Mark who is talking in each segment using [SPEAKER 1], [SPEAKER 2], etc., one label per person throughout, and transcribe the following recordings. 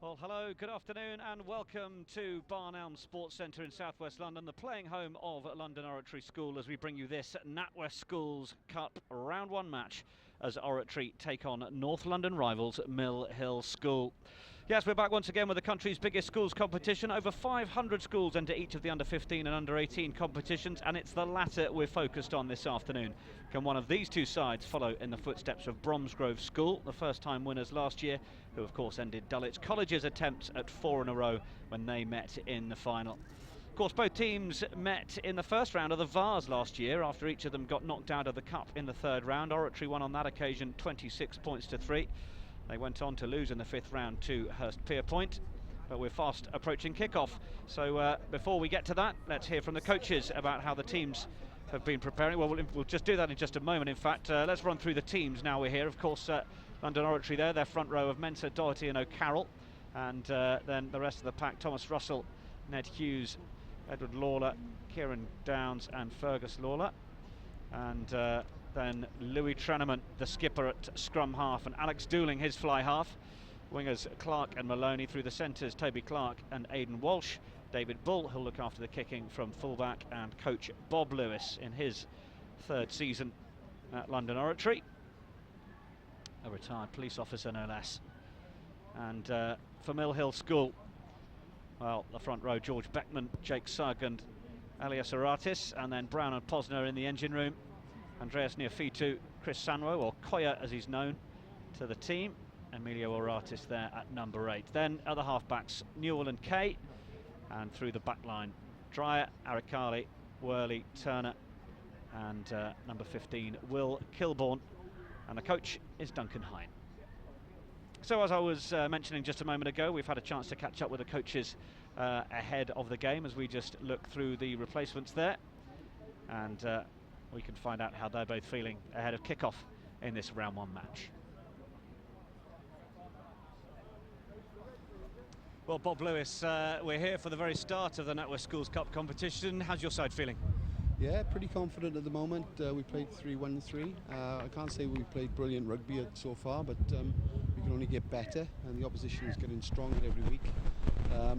[SPEAKER 1] Well, hello, good afternoon and welcome to Barn Elm Sports Centre in southwest London, the playing home of London Oratory School, as we bring you this NatWest Schools Cup Round 1 match as Oratory take on North London rivals Mill Hill School. Yes, we're back once again with the country's biggest schools competition. Over 500 schools enter each of the under 15 and under 18 competitions, and it's the latter we're focused on this afternoon. Can one of these two sides follow in the footsteps of Bromsgrove School, the first time winners last year, who of course ended Dulwich College's attempts at 4 in a row when they met in the final. Of course, both teams met in the first round of the Vars last year after each of them got knocked out of the cup in the third round. Oratory won on that occasion 26 points to 3. They went on to lose in the fifth round to Hurstpierpoint, but we're fast approaching kickoff. So before we get to that, let's hear from the coaches about how the teams have been preparing. Well, we'll just do that in just a moment. In fact, let's run through the teams now we're here. Of course, London Oratory there, their front row of Mensah, Doherty and O'Carroll. And then the rest of the pack, Thomas Russell, Ned Hughes, Edward Lawler, Kieran Downs and Fergus Lawler. And then Louis Treneman, the skipper at scrum half, and Alex Dooling, his fly half. Wingers Clark and Maloney, through the centres Toby Clark and Aidan Walsh. David Bull, who'll look after the kicking from fullback, and coach Bob Lewis in his third season at London Oratory. A retired police officer, no less. And for Mill Hill School, well, the front row, George Beckman, Jake Sugg and Elias Aratis, and then Brown and Posner in the engine room. Andreas Neofitu, Chris Sanwo, or Koya as he's known to the team. Emilio Aratis there at number 8. Then other halfbacks, Newell and Kay, and through the back line, Dreyer, Arikali, Worley, Turner, and number 15, Will Kilbourne. And the coach is Duncan Hine. So as I was mentioning just a moment ago, we've had a chance to catch up with the coaches ahead of the game as we just look through the replacements there. And we can find out how they're both feeling ahead of kickoff in this round 1 match. Well, Bob Lewis, we're here for the very start of the NatWest Schools Cup competition. How's your side feeling?
[SPEAKER 2] Yeah, pretty confident at the moment. We played 3-1-3. I can't say we've played brilliant rugby so far, but we can only get better, and the opposition is getting stronger every week.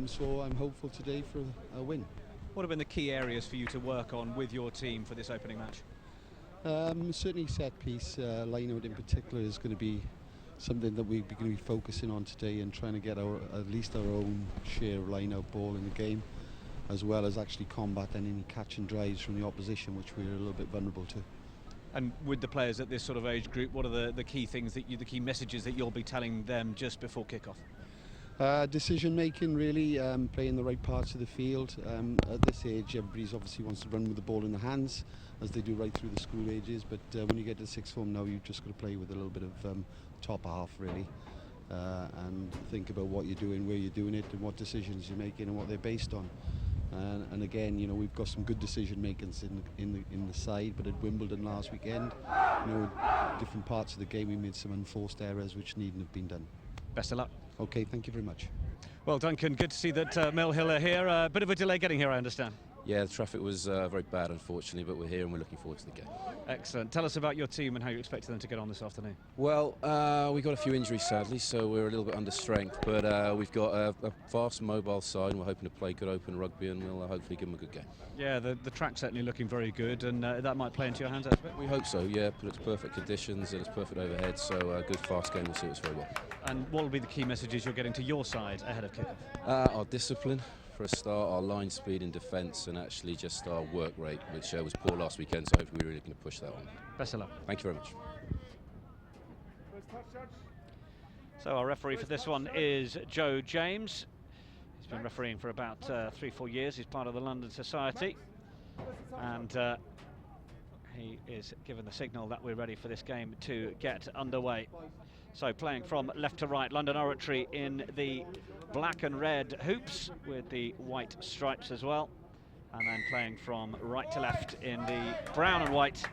[SPEAKER 2] So I'm hopeful today for a win.
[SPEAKER 1] What have been the key areas for you to work on with your team for this opening match?
[SPEAKER 2] Certainly set piece, line-out in particular, is going to be something that we're going to be focusing on today, and trying to get at least our own share of line-out ball in the game, as well as actually combat any catch and drives from the opposition, which we're a little bit vulnerable to.
[SPEAKER 1] And with the players at this sort of age group, what are the key things that the key messages that you'll be telling them just before kickoff?
[SPEAKER 2] Decision making, really, playing the right parts of the field. At this age, everybody's obviously wants to run with the ball in the hands, as they do right through the school ages, but when you get to sixth form now, you've just got to play with a little bit of top half, really, and think about what you're doing, where you're doing it, and what decisions you're making and what they're based on. And again, you know, we've got some good decision makers in the side, but at Wimbledon last weekend, you know, different parts of the game we made some unforced errors which needn't have been done.
[SPEAKER 1] Best of luck.
[SPEAKER 2] Okay, thank you very much.
[SPEAKER 1] Well, Duncan, good to see that Mill Hill are here. A bit of a delay getting here, I understand.
[SPEAKER 3] Yeah, the traffic was very bad, unfortunately, but we're here and we're looking forward to the game.
[SPEAKER 1] Excellent. Tell us about your team and how you expect them to get on this afternoon.
[SPEAKER 3] Well, we've got a few injuries, sadly, so we're a little bit under strength, but we've got a fast, mobile side, and we're hoping to play good open rugby, and we'll hopefully give them a good game.
[SPEAKER 1] Yeah, the track's certainly looking very good, and that might play into your hands, I expect.
[SPEAKER 3] We hope so, yeah, but it's perfect conditions and it's perfect overhead, so a good fast game will suit us very well. And
[SPEAKER 1] what will be the key messages you're getting to your side ahead of kickoff?
[SPEAKER 3] Our discipline, for a start, our line speed in defence, and actually just our work rate, which was poor last weekend, so hopefully we're really going to push that one.
[SPEAKER 1] Best of luck.
[SPEAKER 3] Thank you very much.
[SPEAKER 1] So our referee for this one is Joe James. He's been refereeing for about 3-4 years. He's part of the London Society, and he is given the signal that we're ready for this game to get underway. So playing from left to right, London Oratory in the black and red hoops with the white stripes as well. And then playing from right to left in the brown and white,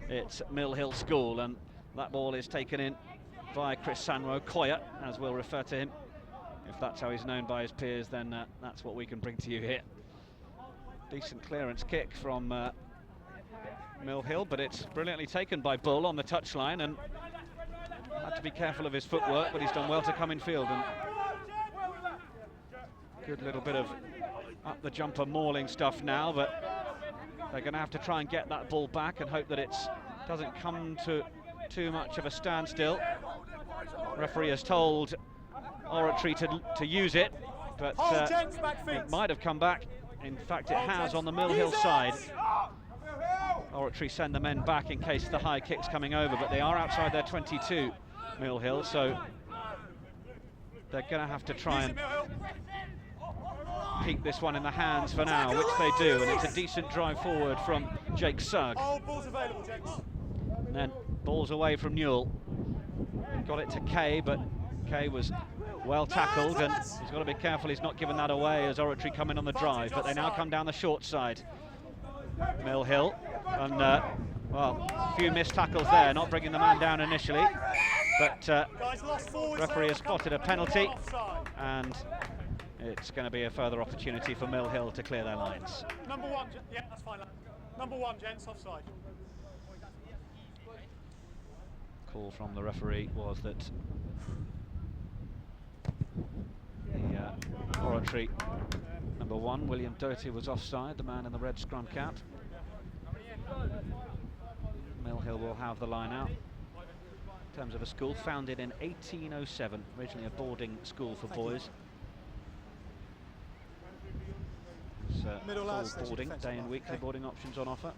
[SPEAKER 1] it's Mill Hill School. And that ball is taken in by Chris Sanwo, Koya, as we'll refer to him. If that's how he's known by his peers, then that's what we can bring to you here. Decent clearance kick from Mill Hill, but it's brilliantly taken by Bull on the touchline, and had to be careful of his footwork, but he's done well to come in field. And Good little bit of up the jumper mauling stuff now, but they're going to have to try and get that ball back and hope that it doesn't come to too much of a standstill. Referee has told Oratory to use it, but it might have come back. In fact, it has on the Mill Hill side. Oratory send the men back in case the high kick's coming over, but they are outside their 22, Mill Hill, so they're going to have to try and keep this one in the hands for now, which they do, and it's a decent drive forward from Jake Sugg. And then balls away from Newell. Got it to Kay, but Kay was well tackled, and he's got to be careful he's not giving that away as Oratory come in on the drive, but they now come down the short side. Mill Hill, and well, a few missed tackles there, not bringing the man down initially, but referee has spotted a penalty, and it's going to be a further opportunity for Mill Hill to clear their lines.
[SPEAKER 4] Number one, yeah, that's fine. Number one, gents, offside.
[SPEAKER 1] Call from the referee was that the Oratory number one, William Doty, was offside, the man in the red scrum cap. Mill Hill will have the line out. In terms of a school founded in 1807, originally a boarding school for boys. Full boarding, day and weekly boarding options on offer.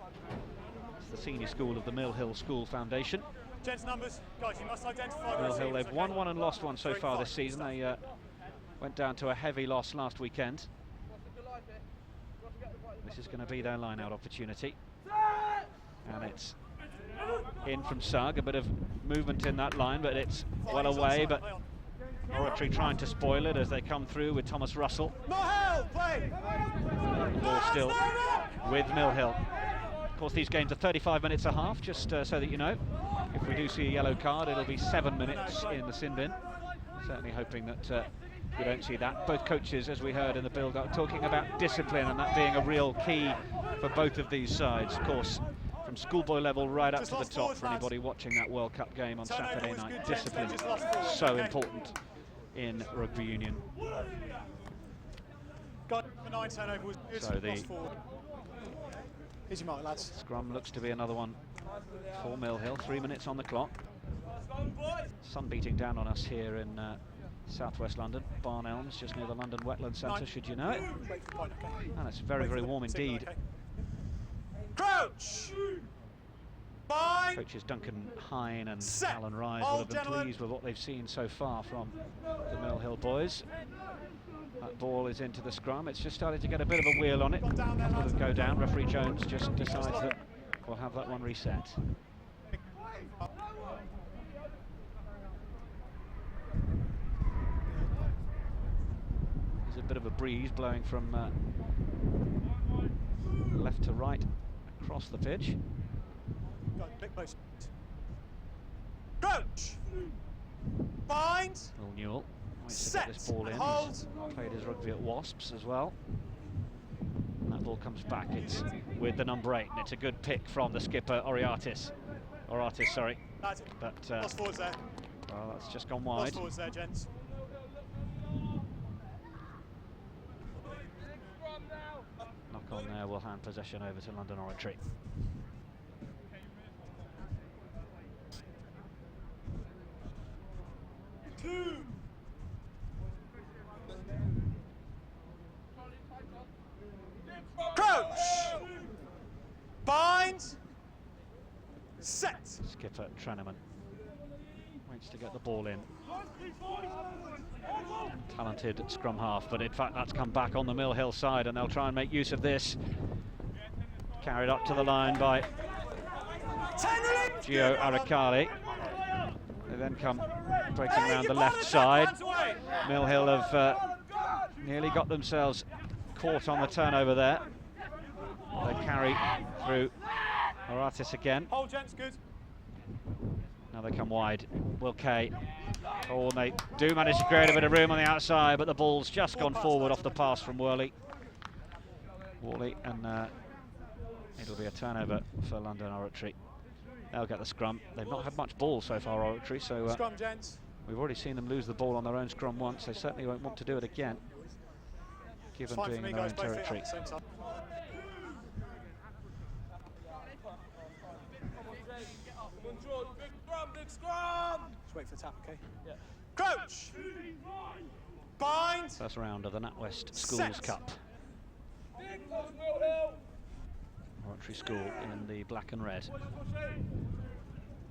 [SPEAKER 1] It's the senior school of the Mill Hill School Foundation.
[SPEAKER 4] Gents numbers, guys, you must identify
[SPEAKER 1] Mill Hill, they've won one and lost one so far this season. They went down to a heavy loss last weekend. This is going to be their line-out opportunity. And it's in from Sugg, a bit of movement in that line, but it's well away, but Oratory trying to spoil it as they come through with Thomas Russell. Ball still with Mill Hill. Of course, these games are 35 minutes a half, just so that you know. If we do see a yellow card, it'll be 7 minutes in the sin bin. Certainly hoping that we don't see that. Both coaches, as we heard in the build-up, talking about discipline and that being a real key for both of these sides. Of course, from schoolboy level right up to the top for anybody watching that World Cup game on Saturday night. Discipline so important in rugby union. So the
[SPEAKER 4] easy mark, lads.
[SPEAKER 1] Scrum looks to be another one for Mill Hill. 3 minutes on the clock. Sun beating down on us here in southwest London. Barn Elms, just near the London Wetland Centre, should you know it. And it's very, very warm indeed.
[SPEAKER 4] Crouch!
[SPEAKER 1] Coaches Duncan Hine and Alan Rise will have been pleased with what they've seen so far from the Mill Hill boys. That ball is into the scrum. It's just started to get a bit of a wheel on it. It'll go down. Referee Jones just decides that we'll have that one reset. There's a bit of a breeze blowing from left to right across the pitch.
[SPEAKER 4] Crouch! Bind!
[SPEAKER 1] Will Newell waits to get this ball in. He's played his rugby at Wasps as well. And that ball comes back. It's with the number 8, and it's a good pick from the skipper, Oratis, sorry. But
[SPEAKER 4] lost forwards there.
[SPEAKER 1] Well, that's just gone wide.
[SPEAKER 4] Lost forwards there, gents.
[SPEAKER 1] Knock on there will hand possession over to London Oratory.
[SPEAKER 4] Crouch! Bind! Set!
[SPEAKER 1] Skipper Treneman waits to get the ball in. Talented scrum half, but in fact that's come back on the Mill Hill side, and they'll try and make use of this. Carried up to the line by Gio Arakali. They then come breaking around the left side. Mill Hill have nearly got themselves caught on the turnover there. They carry through Oratis again.
[SPEAKER 4] Hold, gents, good.
[SPEAKER 1] Now they come wide. Will Kay. Oh, and they do manage to create a bit of room on the outside, but the ball's just gone forward off the pass from Worley. And it'll be a turnover for London Oratory. They'll get the scrum. They've not had much ball so far, Oratory, so
[SPEAKER 4] scrum, gents.
[SPEAKER 1] We've already seen them lose the ball on their own scrum once. They certainly won't want to do it again. given
[SPEAKER 4] Fine
[SPEAKER 1] being
[SPEAKER 4] for me,
[SPEAKER 1] in their
[SPEAKER 4] guys.
[SPEAKER 1] own
[SPEAKER 4] Both feet
[SPEAKER 1] territory.
[SPEAKER 4] up at the same time. Just wait for the tap, okay? Yeah. Crouch! Bind!
[SPEAKER 1] First round of the NatWest Schools
[SPEAKER 4] Set.
[SPEAKER 1] Cup. Oratory School in the black and red.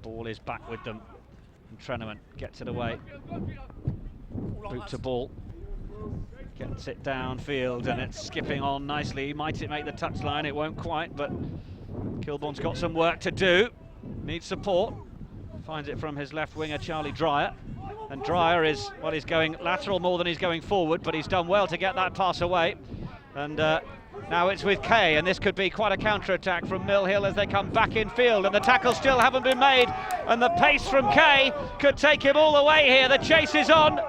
[SPEAKER 1] Ball is back with them. And Treneman gets it away. Boot to ball. Gets it downfield and it's skipping on nicely. Might it make the touchline? It won't quite, but Kilbourne's got some work to do. Needs support. Finds it from his left winger, Charlie Dreyer. And Dreyer is, well, he's going lateral more than he's going forward, but he's done well to get that pass away. And now it's with Kay, and this could be quite a counter-attack from Mill Hill as they come back in field, and the tackles still haven't been made, and the pace from Kay could take him all the way here. The chase is on.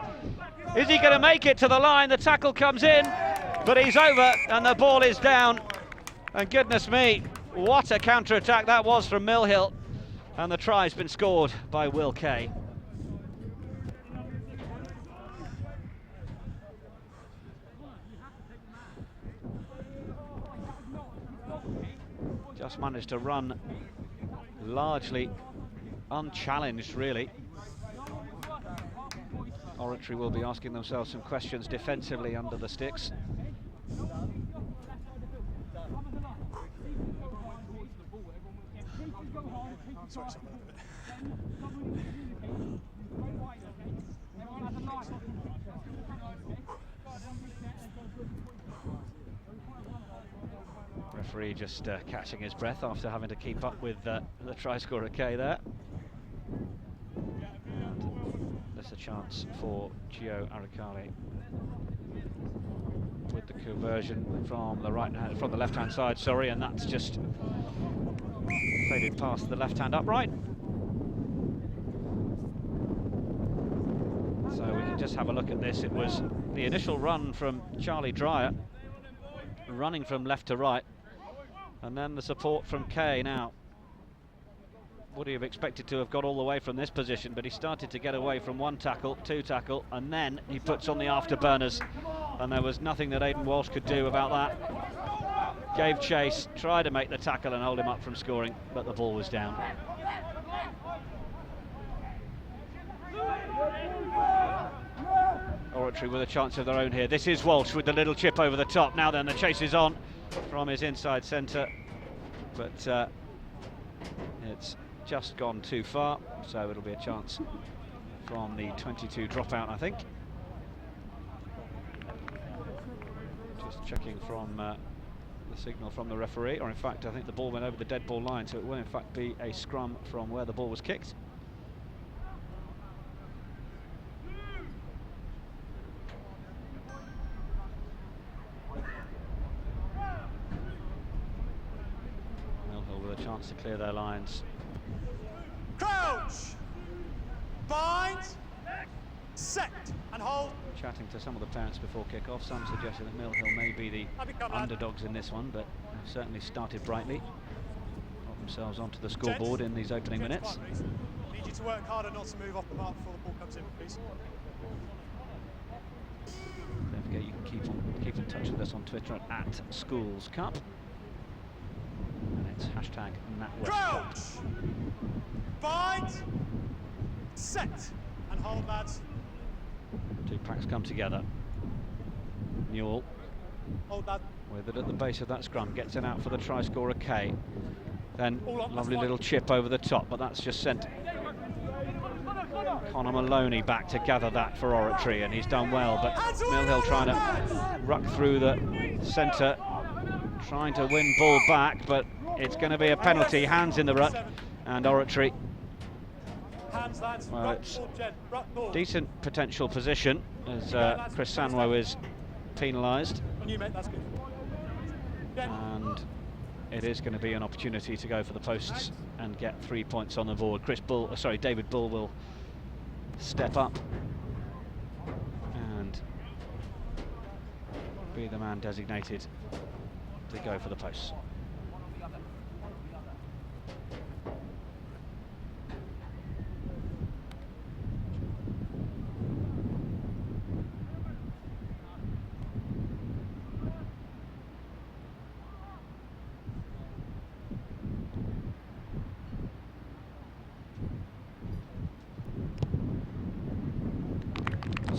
[SPEAKER 1] Is he going to make it to the line? The tackle comes in, but he's over, and the ball is down. And goodness me, what a counter-attack that was from Mill Hill. And the try's been scored by Will Kay. Just managed to run largely unchallenged, really. Oratory will be asking themselves some questions defensively under the sticks.
[SPEAKER 4] Sorry,
[SPEAKER 1] Referee just catching his breath after having to keep up with the try scorer Kay there. And there's a chance for Gio Aracali with the conversion from the left-hand side, sorry, and that's just faded past the left-hand upright. So we can just have a look at this. It was the initial run from Charlie Dreyer, running from left to right, and then the support from Kay. Now, would he have expected to have got all the way from this position, but he started to get away from one tackle, two tackle, and then he puts on the afterburners, and there was nothing that Aidan Walsh could do about that. Gave chase, tried to make the tackle and hold him up from scoring, but the ball was down. Oratory with a chance of their own here. This is Walsh with the little chip over the top. Now then, the chase is on from his inside centre, but it's just gone too far, so it'll be a chance from the 22 dropout, I think. Just checking from the signal from the referee, or in fact I think the ball went over the dead ball line, so it will in fact be a scrum from where the ball was kicked. Mill Hill with a chance to clear their lines.
[SPEAKER 4] Crouch! Bind! Set! And hold!
[SPEAKER 1] Chatting to some of the parents before kick-off, some suggesting that Mill Hill may be the underdogs in this one, but they've certainly started brightly. Got themselves onto the scoreboard in these opening minutes.
[SPEAKER 4] I need you to work harder not to move off the mark before the ball comes in, please.
[SPEAKER 1] Don't forget you can keep in touch with us on Twitter at Schools Cup. And it's hashtag NatWest Cup.
[SPEAKER 4] Crouch! Bind! Set! And hold, lads.
[SPEAKER 1] Two packs come together. Newell
[SPEAKER 4] Hold, lad.
[SPEAKER 1] with it at the base of that scrum, gets it out for the try scorer Kay. Then
[SPEAKER 4] All on,
[SPEAKER 1] lovely
[SPEAKER 4] that's
[SPEAKER 1] little chip over the top, but that's just sent Connor Maloney back to gather that for Oratory, and he's done well, but Mill Hill trying to ruck through the centre, trying to win ball back, but it's going to be a penalty, hands in the ruck, and Oratory,
[SPEAKER 4] Hands, lads.
[SPEAKER 1] well,
[SPEAKER 4] Ruck
[SPEAKER 1] it's
[SPEAKER 4] ball, Jen. Ruck ball.
[SPEAKER 1] decent potential position as Chris Sanwo is penalised,
[SPEAKER 4] On you, mate, that's good. Jen.
[SPEAKER 1] and it is going to be an opportunity to go for the posts and get 3 points on the board. David Bull will step up and be the man designated to go for the posts.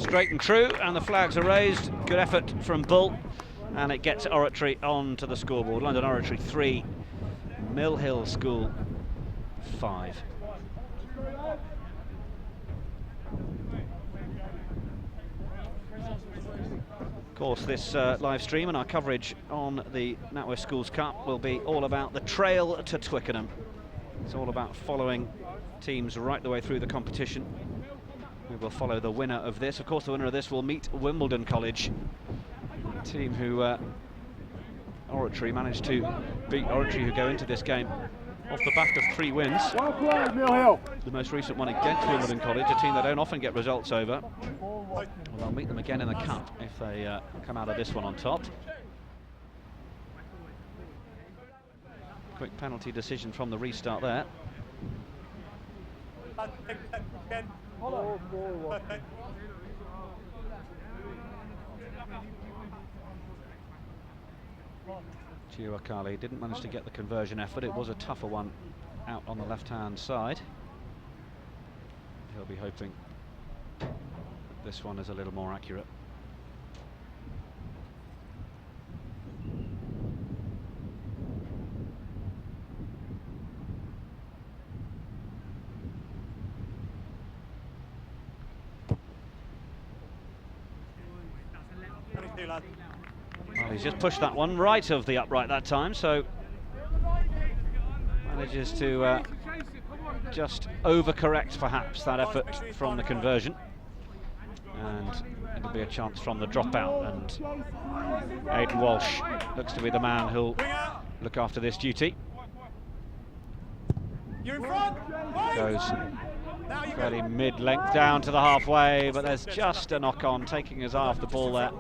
[SPEAKER 1] Straight and true, and the flags are raised. Good effort from Bull, and it gets Oratory on to the scoreboard. London Oratory 3, Mill Hill School 5. Of course, this live stream and our coverage on the NatWest Schools Cup will be all about the trail to Twickenham. It's all about following teams right the way through the competition. We will follow the winner of this. Of course, the winner of this will meet Wimbledon College, a team who Oratory managed to beat. Oratory, who go into this game off the back of 3 wins. The most recent one against Wimbledon College, a team that don't often get results over. Well, they'll meet them again in the cup if they come out of this one on top. Quick penalty decision from the restart there. Giuacali didn't manage to get the conversion effort. It was a tougher one out on the left-hand side. He'll be hoping that this one is a little more accurate. Well, he's just pushed that one right of the upright that time, so manages to just overcorrect perhaps that effort from the conversion, and it'll be a chance from the dropout, and Aidan Walsh looks to be the man who'll look after this duty. Goes fairly mid-length down to the halfway, but there's just a knock-on taking his eye off the ball there.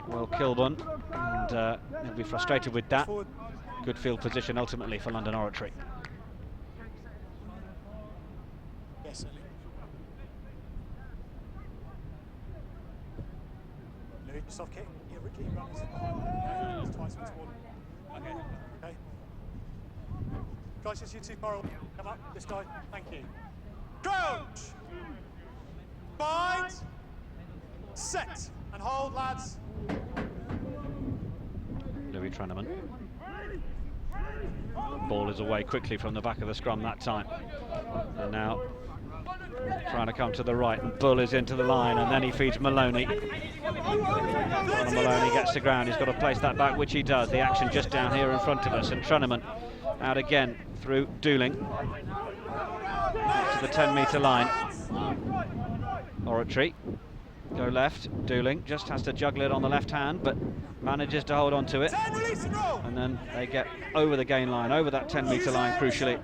[SPEAKER 1] Will Kilburn, and he'll be frustrated with that. Good field position ultimately for London Oratory.
[SPEAKER 4] Yes, certainly. Louis, soft kick. Yeah, Ricky runs twice with one. Okay. Guys, just you two borrow. Come up, this guy. Thank you. Crouch! Bind! Set! And hold, lads.
[SPEAKER 1] Louis Treneman. Ball is away quickly from the back of the scrum that time. And now trying to come to the right, and Bull is into the line, and then he feeds Maloney. Conor Maloney gets to ground. He's got to place that back, which he does. The action just down here in front of us, and Treneman out again through Dooling to the 10-metre line. Oratory go left. Dooling just has to juggle it on the left hand, but manages to hold on to it, and then they get over the gain line, over that 10-metre line crucially.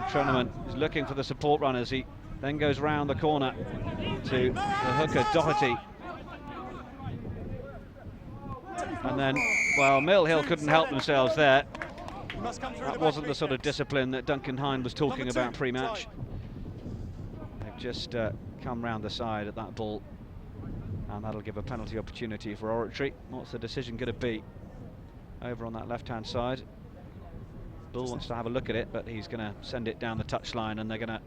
[SPEAKER 1] Treneman is looking for the support runners. He then goes round the corner to the hooker Doherty, and then, well, Mill Hill couldn't help themselves there. That wasn't the sort of discipline that Duncan Hine was talking about pre-match. They've just come round the side at that ball, and that'll give a penalty opportunity for Oratory. What's the decision going to be over on that left-hand side? Bull wants to have a look at it, but he's going to send it down the touchline, and they're going to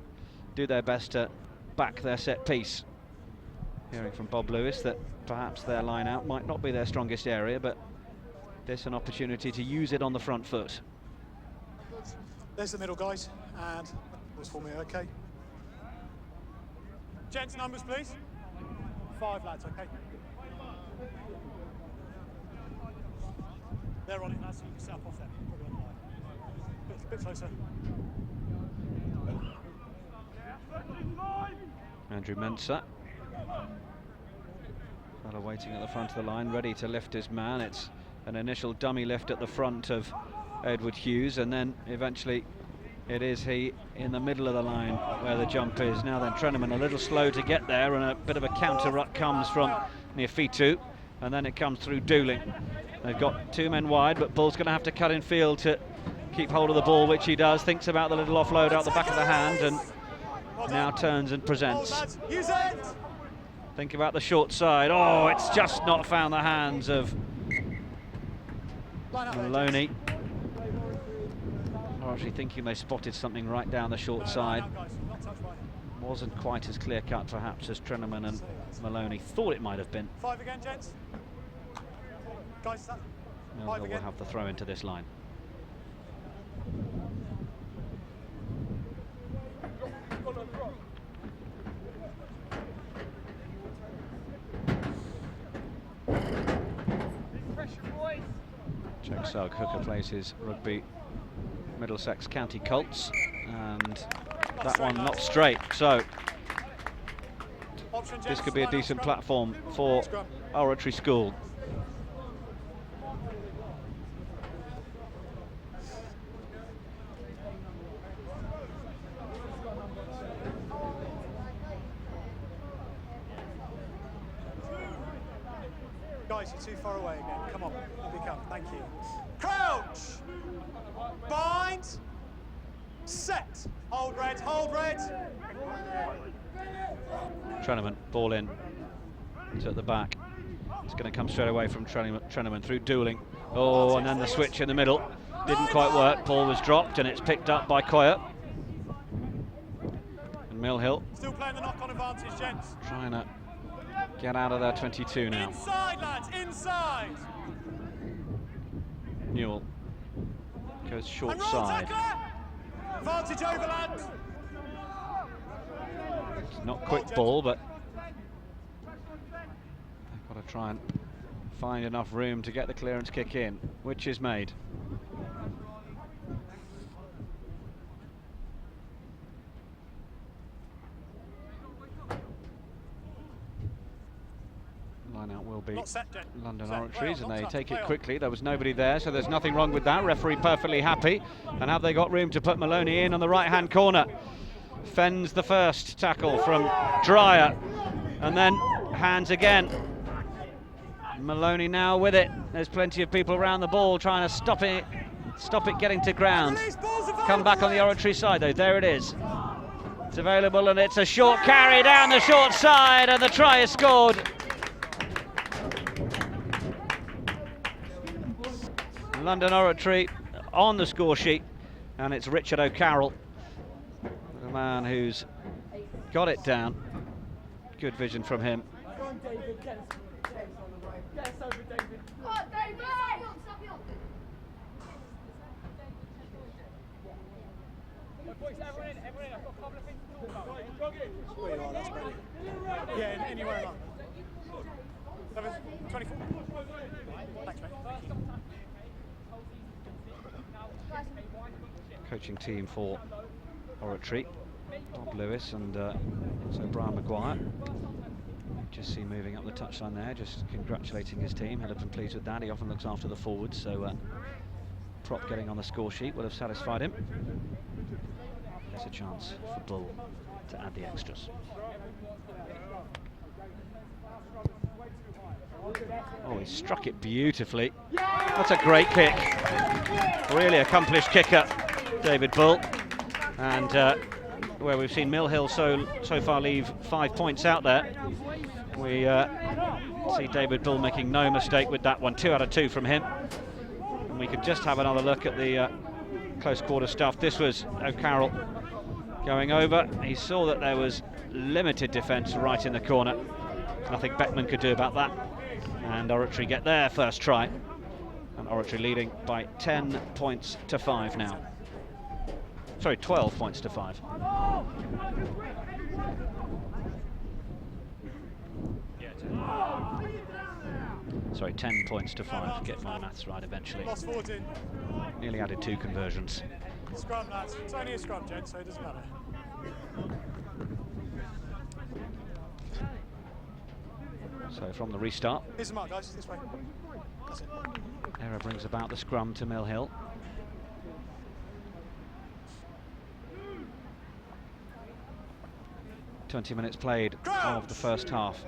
[SPEAKER 1] do their best to back their set piece. Hearing from Bob Lewis that perhaps their line out might not be their strongest area, but there's an opportunity to use it on the front foot.
[SPEAKER 4] There's the middle, guys, and was for me, okay. Gents, numbers, please. 5 lads, okay. They're on it, lads, so you can set up off there. Bit closer.
[SPEAKER 1] Andrew Mensah, fellow waiting at the front of the line, ready to lift his man. It's an initial dummy lift at the front of Edward Hughes, and then eventually it is he in the middle of the line where the jump is. Now then, Treneman a little slow to get there, and a bit of a counter ruck comes from Neofitu, and then it comes through Dooling. They've got 2 men wide, but Bull's going to have to cut in field to keep hold of the ball, which he does. Thinks about the little offload out the back of the hand, and now turns and presents. Think about the short side. Oh, it's just not found the hands of Maloney. Or actually thinking they spotted something right down the short side. wasn't quite as clear-cut perhaps as Treneman and Maloney thought it might have been.
[SPEAKER 4] 5 again, gents. Guys, that.
[SPEAKER 1] Mill Hill will have the throw into this line. Jack Sugg, hooker, plays his Rugby Middlesex County Colts, and that one not straight, so this could be a decent platform for Oratory School.
[SPEAKER 4] Guys, you're too far away again. Come on, up you come. Thank you. Crouch! Bind! Set! Hold red, hold red!
[SPEAKER 1] Treneman, ball in. It's at the back. It's going to come straight away from Treneman through dueling. Oh, and then the switch in the middle. Didn't quite work. Ball was dropped and it's picked up by Coyer. And Mill Hill.
[SPEAKER 4] Still playing the knock-on advantage, gents.
[SPEAKER 1] Trying to get out of their 22 now.
[SPEAKER 4] Inside, lads, inside!
[SPEAKER 1] Newell goes short
[SPEAKER 4] And roll
[SPEAKER 1] side.
[SPEAKER 4] tackler! Advantage overland!
[SPEAKER 1] It's not quick ball, but they've got to try and find enough room to get the clearance kick in, which is made. Line-out will be London Oratories, and they take it quickly. There was nobody there, so there's nothing wrong with that. Referee perfectly happy. And have they got room to put Maloney in on the right-hand corner? Fends the first tackle from Dreyer, and then hands again. Maloney now with it. There's plenty of people around the ball trying to stop it getting to ground. Come back on the Oratory side though. There it is. It's available, and it's a short carry down the short side, and the try is scored. London Oratory on the score sheet, and it's Richard O'Carroll, the man who's got it down. Good vision from him.
[SPEAKER 4] Yeah, anywhere along. 24. Thanks, mate.
[SPEAKER 1] Coaching team for Oratory, Bob Lewis and so Brian Maguire. Just see moving up the touchline there, just congratulating his team. He'll have been pleased with that. He often looks after the forwards, so prop getting on the score sheet would have satisfied him. There's a chance for Bull to add the extras. Oh, he struck it beautifully. That's a great kick. Really accomplished kicker, David Bull. And where we've seen Mill Hill so far leave 5 points out there, we see David Bull making no mistake with that one. 2 out of 2 from him. And we could just have another look at the close quarter stuff. This was O'Carroll going over. He saw that there was limited defence right in the corner. Nothing Beckman could do about that. And Oratory get their first try. And Oratory leading by 10 points to 5 now. Sorry, 12 points to 5. Sorry, 10 points to 5. Get my maths right eventually.
[SPEAKER 4] Lost 14.
[SPEAKER 1] Nearly added 2 conversions.
[SPEAKER 4] Scrum, lads. It's only a scrum, Jen, so it doesn't matter.
[SPEAKER 1] So from the restart.
[SPEAKER 4] Here's the mark, guys. This way. That's it.
[SPEAKER 1] Error brings about the scrum to Mill Hill. "20 minutes played of the first half.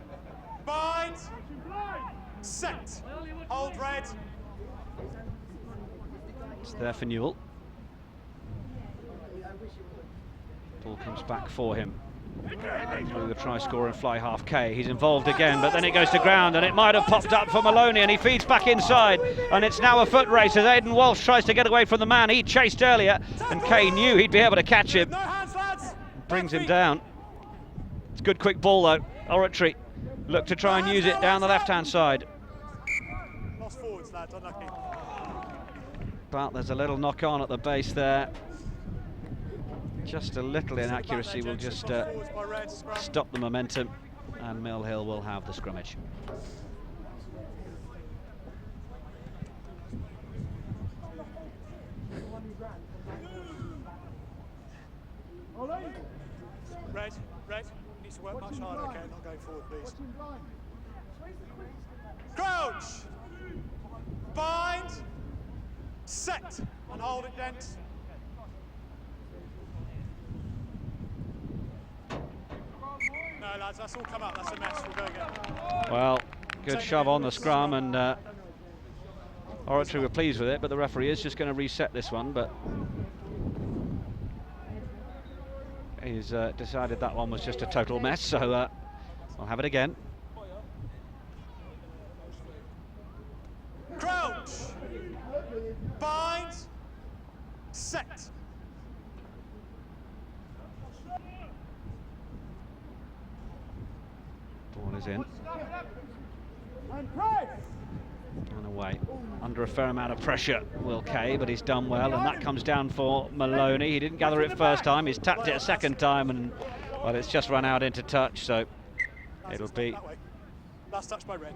[SPEAKER 4] Bind. Set. Hold red.
[SPEAKER 1] It's there for Newell. Ball comes back for him. Through the try scorer and fly half K. He's involved again, but then it goes to ground, and it might have popped up for Maloney, and he feeds back inside, and it's now a foot race as Aidan Walsh tries to get away from the man he chased earlier, and Kay knew he'd be able to catch him.
[SPEAKER 4] No hands, lads.
[SPEAKER 1] Brings him down. Good quick ball though. Oratory look to try and use it down the left-hand side.
[SPEAKER 4] Lost forwards, lads, unlucky.
[SPEAKER 1] But there's a little knock on at the base there. Just a little inaccuracy will just stop the momentum, and Mill Hill will have the scrummage.
[SPEAKER 4] Red, needs to work much harder. Okay, not going forward, please. Crouch! Bind! Set! And hold it, gents. No, lads, that's all come up. That's a mess. We'll go again.
[SPEAKER 1] Well, good shove on the scrum, and Oratory were pleased with it, but the referee is just going to reset this one, but he's decided that one was just a total mess, so I'll have it again.
[SPEAKER 4] Crouch! Bind! Set!
[SPEAKER 1] Ball is in. And away. Under a fair amount of pressure, Will Kay, but he's done well, and that comes down for Maloney. He didn't gather it first time, he's tapped it a second time, and well, it's just run out into touch, so it'll be
[SPEAKER 4] last touch by Red.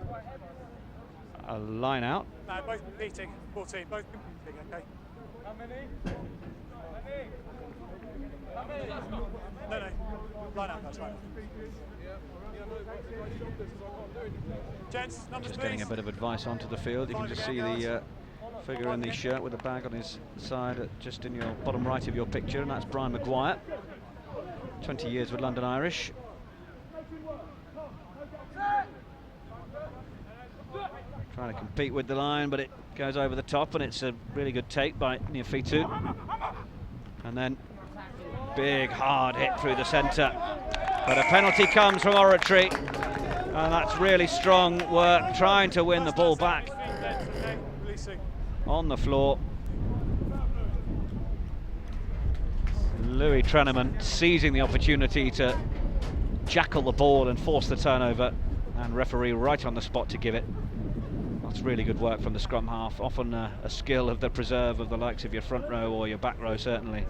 [SPEAKER 1] A line out.
[SPEAKER 4] No, both competing, 14, both competing, okay? How many? No, line out, that's right. Gents, numbers
[SPEAKER 1] just getting a bit of advice onto the field. You can just see the figure in the shirt with the bag on his side, just in your bottom right of your picture, and that's Brian Maguire. 20 years with London Irish. Trying to compete with the line, but it goes over the top, and it's a really good take by Neofitu. And then big hard hit through the centre. But a penalty comes from Oratory, and that's really strong work, trying to win the ball back on the floor. Louis Treneman seizing the opportunity to jackal the ball and force the turnover, and referee right on the spot to give it. That's really good work from the scrum half, often a skill of the preserve of the likes of your front row or your back row certainly,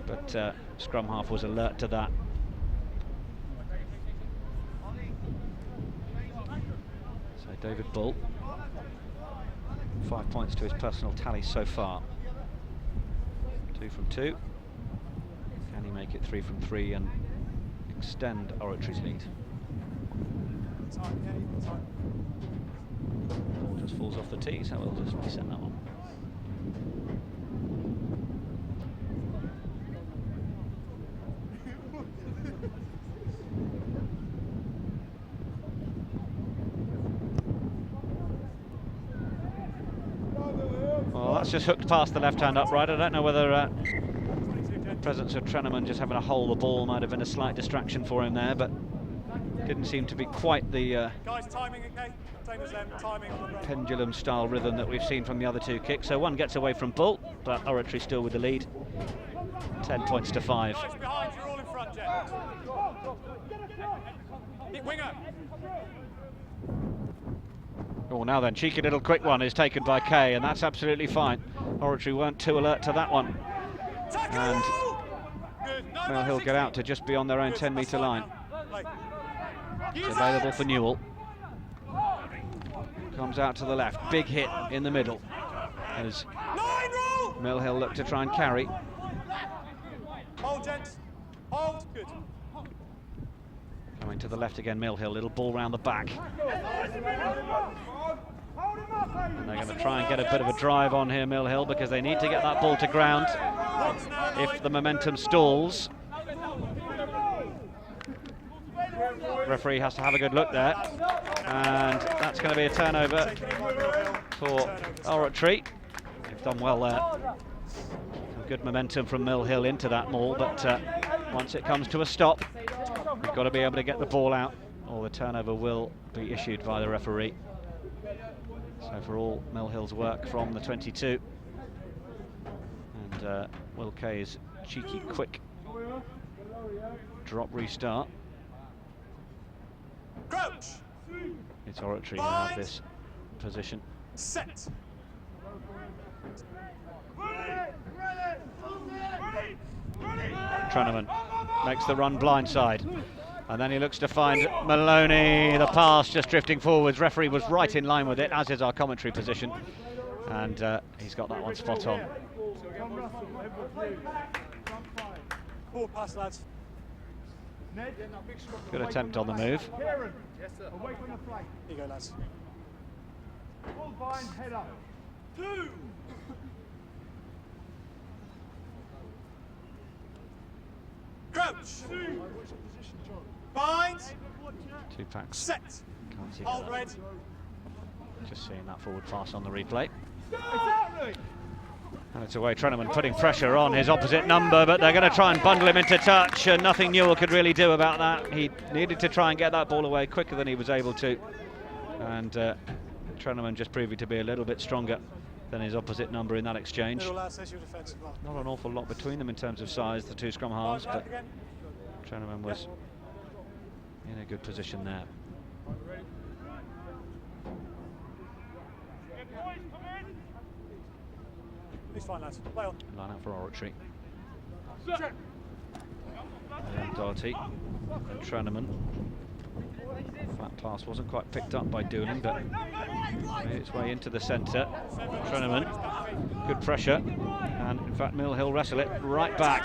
[SPEAKER 1] but scrum half was alert to that. So David Bull, 5 points to his personal tally so far. 2 from 2. Can he make it 3 from 3 and extend Oratory's lead? Ball just falls off the tee, so we'll just reset that one. Well, that's just hooked past the left-hand upright. I don't know whether the presence of Treneman just having to hold the ball might have been a slight distraction for him there, but didn't seem to be quite the
[SPEAKER 4] guys, timing, okay? Same as them, timing on the
[SPEAKER 1] pendulum style rhythm that we've seen from the other two kicks. So one gets away from Bull, but Oratory still with the lead. 10 points to 5.
[SPEAKER 4] Guys behind, you're all in front, Jet. Hit winger.
[SPEAKER 1] Oh, now then, cheeky little quick one is taken by Kay, and that's absolutely fine. Oratory weren't too alert to that one. And Mill Hill get out to just beyond their own 10-metre line. It's available for Newell. Comes out to the left, big hit in the middle as Mill Hill look to try and carry.
[SPEAKER 4] Hold, gents. Hold. Good.
[SPEAKER 1] Coming to the left again, Mill Hill, little ball round the back. And they're going to try and get a bit of a drive on here, Mill Hill, because they need to get that ball to ground if the momentum stalls. Referee has to have a good look there, and that's going to be a turnover for Oratory. They've done well there. Some good momentum from Mill Hill into that maul, but once it comes to a stop, you've got to be able to get the ball out, or the turnover will be issued by the referee. So for all Mill Hill's work from the 22, and Will Kay's cheeky quick drop restart.
[SPEAKER 4] Crouch.
[SPEAKER 1] It's Oratory who have this position.
[SPEAKER 4] Set.
[SPEAKER 1] Treneman makes the run blindside, and then he looks to find Maloney. The pass just drifting forwards. Referee was right in line with it, as is our commentary position, and he's got that one spot on.
[SPEAKER 4] Forward pass, lads.
[SPEAKER 1] Good attempt on the move.
[SPEAKER 4] Here you go, lads. Head up. 2. Crouch. Bind.
[SPEAKER 1] 2 packs.
[SPEAKER 4] Set.
[SPEAKER 1] Can't see
[SPEAKER 4] Hold
[SPEAKER 1] that.
[SPEAKER 4] red.
[SPEAKER 1] Just seeing that forward pass on the replay. And it's away. Treneman putting pressure on his opposite number, but they're going to try and bundle him into touch, and nothing Newell could really do about that. He needed to try and get that ball away quicker than he was able to, and Treneman just proving to be a little bit stronger than his opposite number in that exchange. Not an awful lot between them in terms of size, the 2 scrum halves, but Treneman was in a good position there.
[SPEAKER 4] He's fine, lads. Play on.
[SPEAKER 1] Line out for Oratory. Doherty and Treneman. Flat pass wasn't quite picked up by Doolan, but made its way into the centre. Treneman, good pressure, and in fact Mill Hill wrestle it right back.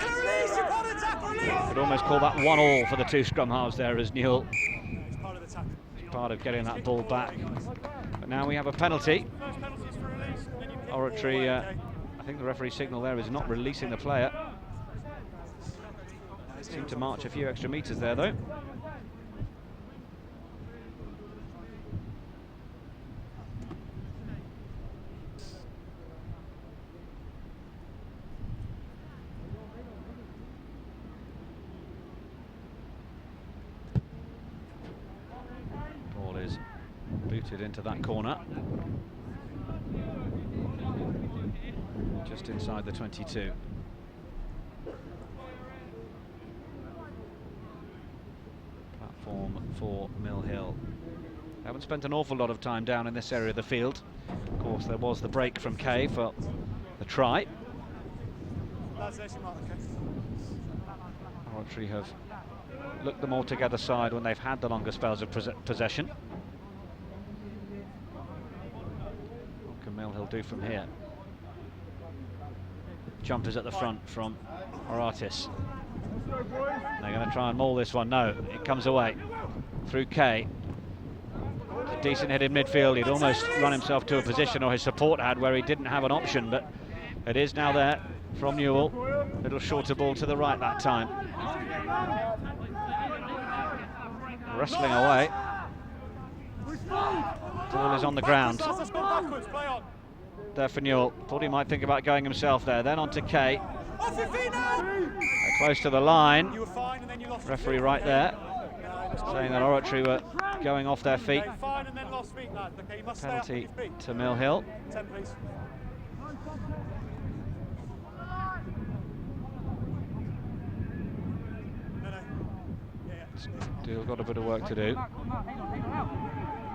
[SPEAKER 1] Could almost call that 1-1 for the 2 scrum halves there, as Newell is part of getting that ball back. But now we have a penalty. Oratory, I think the referee's signal there is not releasing the player. Seemed to march a few extra metres there though. Ball is booted into that corner. Just inside the 22. Platform for Mill Hill. They haven't spent an awful lot of time down in this area of the field. Of course, there was the break from Kay for the try. Oratory have looked the more together side when they've had the longer spells of possession. What can Mill Hill do from here? Jumpers at the front from Oratis. They're going to try and maul this one. No, it comes away through Kay. It's a decent hit in midfield. He'd almost run himself to a position, or his support had, where he didn't have an option, but it is now there from Newell. Little shorter ball to the right that time. Wrestling away. Ball is on the ground. There for Newell. Thought he might think about going himself there. Then on to Kay. Close to the line. Referee right there, saying that Oratory were going off their feet. Penalty to Mill Hill. Still got a bit of work to do.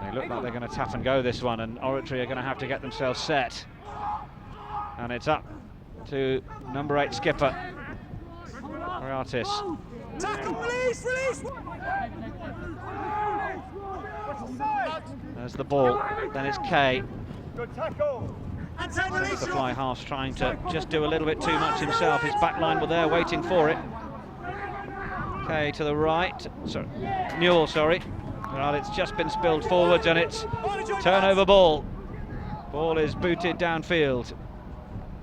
[SPEAKER 1] They look like they're going to tap and go this one, and Oratory are going to have to get themselves set. And it's up to number 8 skipper, Oratis.
[SPEAKER 4] Tackle, release, release!
[SPEAKER 1] There's the ball, then it's Kay.
[SPEAKER 4] Good tackle!
[SPEAKER 1] The fly half's trying to just do a little bit too much himself. His back line were there waiting for it. Kay to the right, Newell, sorry. Well, it's just been spilled forwards, and it's turnover ball. Ball is booted downfield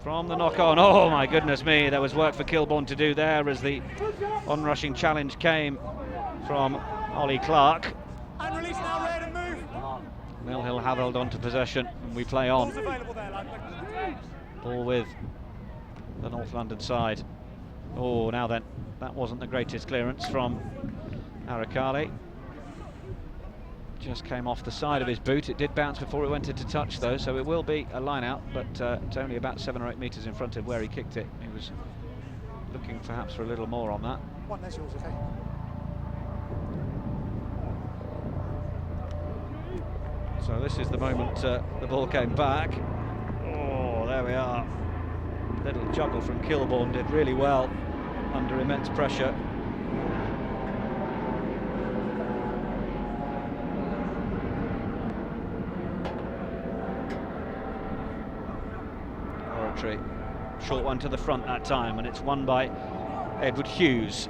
[SPEAKER 1] from the knock-on. Oh my goodness me, there was work for Kilbourne to do there as the on-rushing challenge came from Ollie Clark.
[SPEAKER 4] And release now, red, and move.
[SPEAKER 1] Mill Hill have held on to possession, and we play on. Ball with the North London side. Oh, now then, that wasn't the greatest clearance from Arakali. Just came off the side of his boot. It did bounce before it went into touch though, so it will be a line out, but it's only about 7 or 8 metres in front of where he kicked it. He was looking perhaps for a little more on that.
[SPEAKER 4] One, there's yours, okay.
[SPEAKER 1] So this is the moment the ball came back. Oh, there we are. Little juggle from Kilbourne, did really well under immense pressure. Oratory, short one to the front that time, and it's won by Edward Hughes.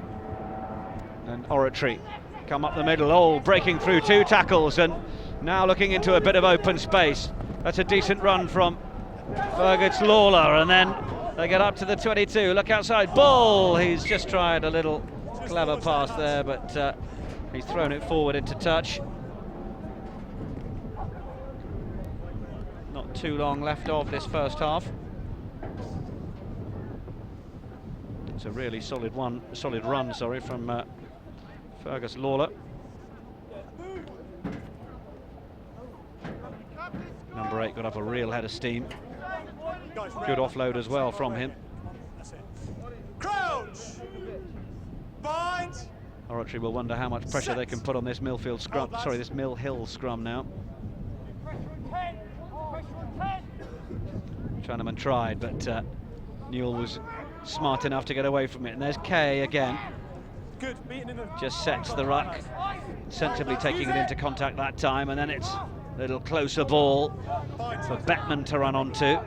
[SPEAKER 1] And Oratory come up the middle, oh, breaking through 2 tackles and now looking into a bit of open space. That's a decent run from Fergus Lawler, and then they get up to the 22. Look outside, Bull! He's just tried a little clever pass there, but he's thrown it forward into touch. Not too long left of this first half. It's a really solid run, from Fergus Lawler. Number 8 got up a real head of steam. Good offload as well from him.
[SPEAKER 4] Crouch! Bind!
[SPEAKER 1] Oratory will wonder how much pressure they can put on this Mill Hill scrum now. Chinaman tried, but Newell was smart enough to get away from it. And there's Kay again. Just sets the ruck, sensibly taking it into contact that time, and then it's a little closer ball for Beckman to run onto,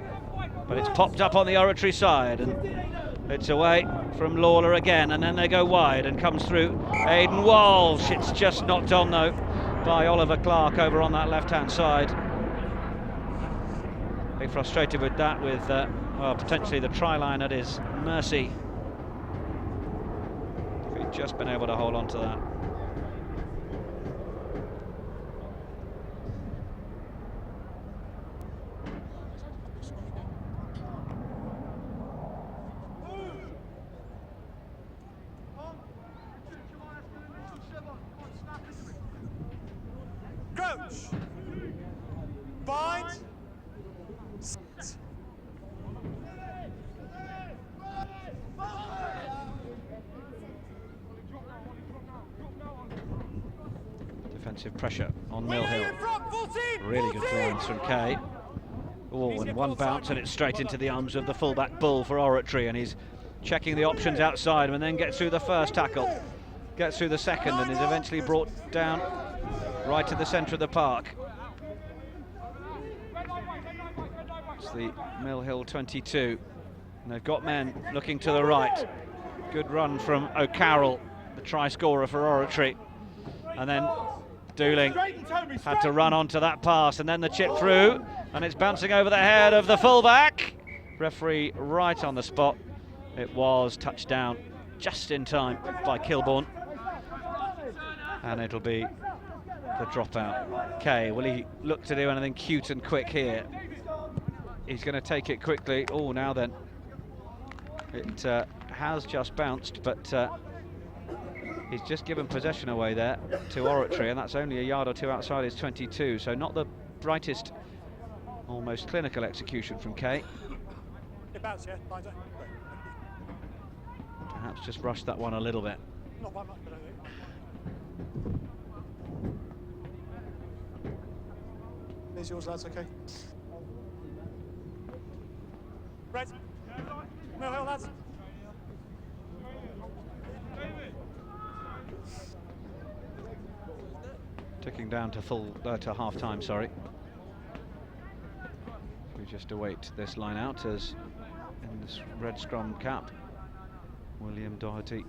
[SPEAKER 1] but it's popped up on the Oratory side, and it's away from Lawler again, and then they go wide and comes through Aidan Walsh. It's just knocked on though by Oliver Clark over on that left-hand side. Be frustrated with that, with well, potentially the try line at his mercy. If he'd just been able to hold on to that.
[SPEAKER 4] Crouch! Bind!
[SPEAKER 1] Defensive pressure on Mill Hill. Really good clearance from Kay. Oh, and one bounce and it's straight into the arms of the fullback Bull for Oratory, and he's checking the options outside and then gets through the first tackle, gets through the second, and is eventually brought down right to the centre of the park. It's the Mill Hill 22, and they've got men looking to the right. Good run from O'Carroll, the try scorer for Oratory, and then Dooling had to run onto that pass, and then the chip through, and it's bouncing over the head of the fullback. Referee right on the spot. It was touchdown just in time by Kilbourne, and it'll be the dropout. Kay, will he look to do anything cute and quick here? He's going to take it quickly. Oh, now then. It has just bounced, but he's just given possession away there to Oratory, and that's only a yard or two outside his 22, so not the brightest, almost clinical execution from Kay. Perhaps just rushed that one a little bit.
[SPEAKER 4] Not by much, but I think. Here's yours, lads, okay? Red. Mill Hill, lads.
[SPEAKER 1] Ticking down to to half time, sorry. We just await this line out as in this red scrum cap, William Doherty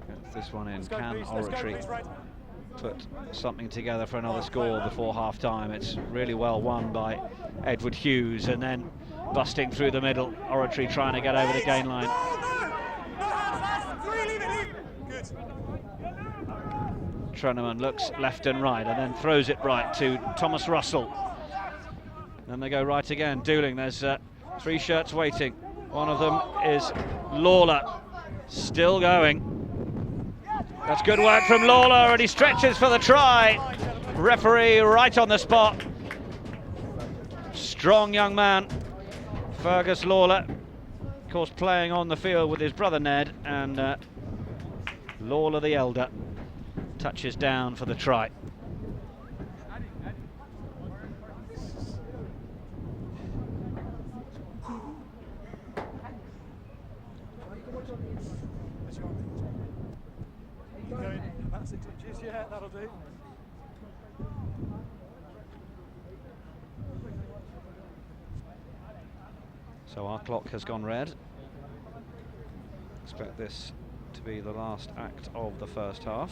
[SPEAKER 1] gets this one in. Can Oratory put something together for another score before half time? It's really well won by Edward Hughes, and then busting through the middle, Oratory trying to get over the gain line. Treneman looks left and right and then throws it right to Thomas Russell. Then they go right again. Dooling, there's 3 shirts waiting. One of them is Lawler, still going. That's good work from Lawler, and he stretches for the try. Referee right on the spot. Strong young man, Fergus Lawler, of course playing on the field with his brother Ned, and Lawler the elder touches down for the try.
[SPEAKER 4] Yeah, that'll do.
[SPEAKER 1] So our clock has gone red. Expect this to be the last act of the first half,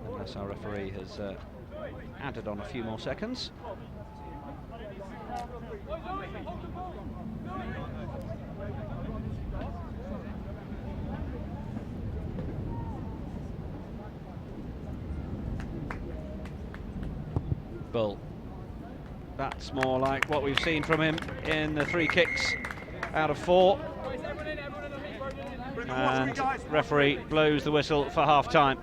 [SPEAKER 1] unless our referee has added on a few more seconds. Bull. That's more like what we've seen from him in the 3 kicks out of 4. And referee blows the whistle for half-time.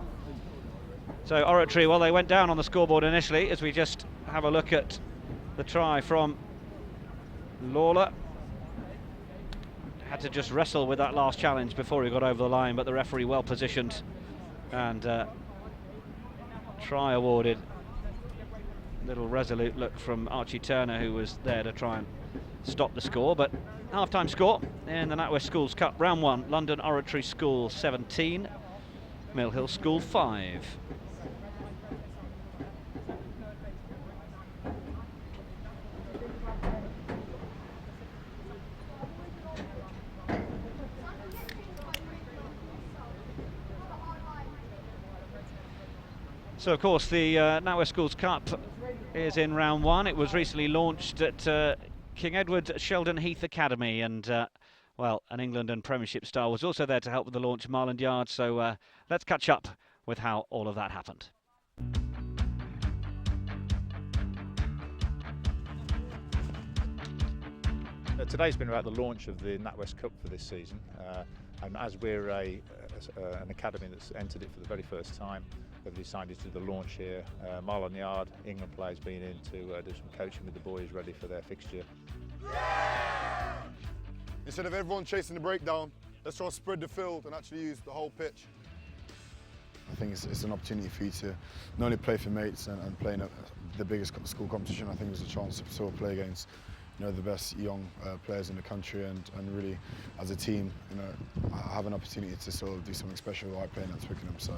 [SPEAKER 1] So Oratory, well, they went down on the scoreboard initially, as we just have a look at the try from Lawler. Had to just wrestle with that last challenge before he got over the line, but the referee well positioned, and try awarded. Little resolute look from Archie Turner, who was there to try and stop the score. But half-time score in the NatWest Schools Cup, round 1, London Oratory School 17, Mill Hill School 5. So of course the NatWest Schools Cup is in round 1. It was recently launched at King Edward's Sheldon Heath Academy, and well, an England and Premiership star was also there to help with the launch, Marland Yard. So let's catch up with how all of that happened.
[SPEAKER 5] Today's been about the launch of the NatWest Cup for this season, and as we're an academy that's entered it for the very first time, we've decided to do the launch here. Marland Yard, England players been in to do some coaching with the boys ready for their fixture.
[SPEAKER 6] Yeah! Instead of everyone chasing the breakdown, let's try to spread the field and actually use the whole pitch. I think it's an opportunity for you to not only play for mates and play in the biggest school competition. I think it was a chance to sort of play against, you know, the best young players in the country, and really as a team, you know, have an opportunity to sort of do something special by playing at Twickenham. So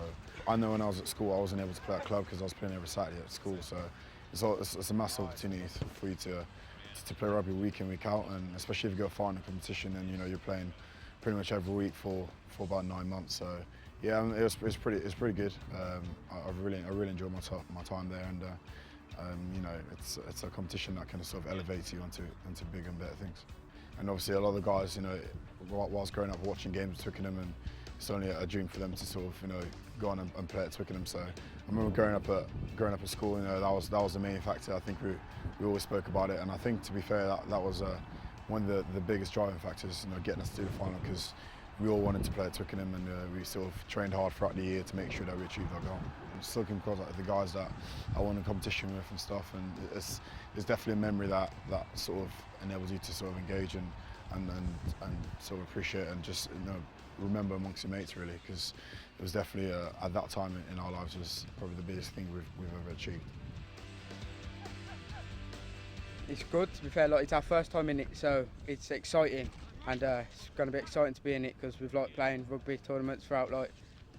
[SPEAKER 6] I know when I was at school I wasn't able to play at club because I was playing every Saturday at school. So it's a massive opportunity for you to play rugby week in, week out, and especially if you go far in a competition and you know you're playing pretty much every week for about 9 months. So yeah, it's pretty good. I really enjoyed my time there, and you know, it's a competition that kind of sort of elevates you onto bigger and better things. And obviously a lot of the guys, you know, whilst growing up watching games at Twickenham, and it's only a dream for them to sort of, you know, go on and play at Twickenham. So I remember growing up at school, you know, that was the main factor. I think we always spoke about it, and I think, to be fair, that was one of the biggest driving factors, you know, getting us to the final, because we all wanted to play at Twickenham, and we sort of trained hard throughout the year to make sure that we achieved our goal. I'm still looking across at the guys that I won a competition with and stuff, and it's definitely a memory that sort of enables you to sort of engage and sort of appreciate and just, you know, remember amongst your mates, really, because it was definitely at that time in our lives was probably the biggest thing we've ever achieved.
[SPEAKER 7] It's good, to be fair. Like, it's our first time in it, so it's exciting, and it's going to be exciting to be in it because we've liked playing rugby tournaments throughout like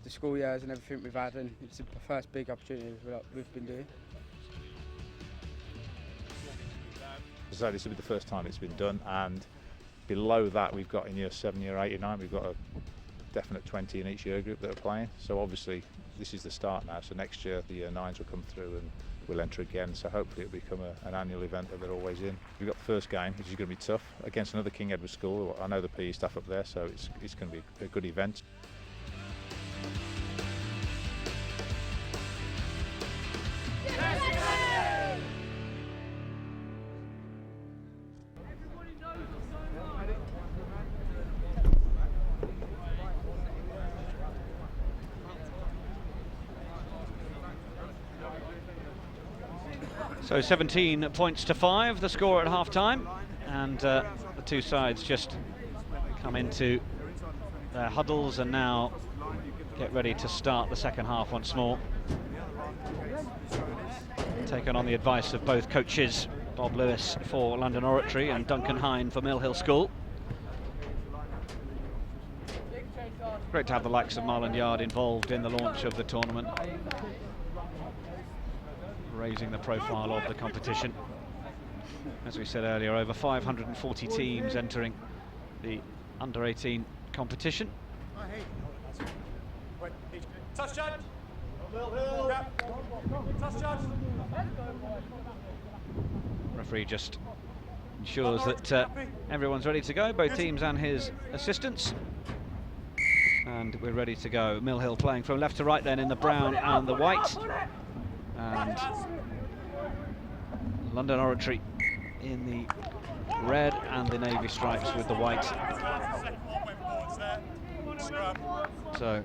[SPEAKER 7] the school years and everything we've had, and it's the first big opportunity we've been doing.
[SPEAKER 5] So this will be the first time it's been done, and below that we've got in year 7, year 8, year 9, we've got a definite 20 in each year group that are playing. So obviously this is the start now, so next year the year 9s will come through and we'll enter again, so hopefully it'll become an annual event that they're always in. We've got the first game, which is going to be tough, against another King Edward school. I know the PE staff up there, so it's going to be a good event.
[SPEAKER 1] So 17 points to 5, the score at half-time, and the two sides just come into their huddles and now get ready to start the second half once more. Taken on the advice of both coaches, Bob Lewis for London Oratory and Duncan Hine for Mill Hill School. Great to have the likes of Marlon Yard involved in the launch of the tournament, raising the profile of the competition. As we said earlier, over 540 teams entering the under-18 competition.
[SPEAKER 4] Touch judge. Yeah. Touch judge.
[SPEAKER 1] Referee just ensures that everyone's ready to go, both teams and his assistants. And we're ready to go. Mill Hill playing from left to right then in the brown and the white. And London Oratory in the red and the navy stripes with the white. So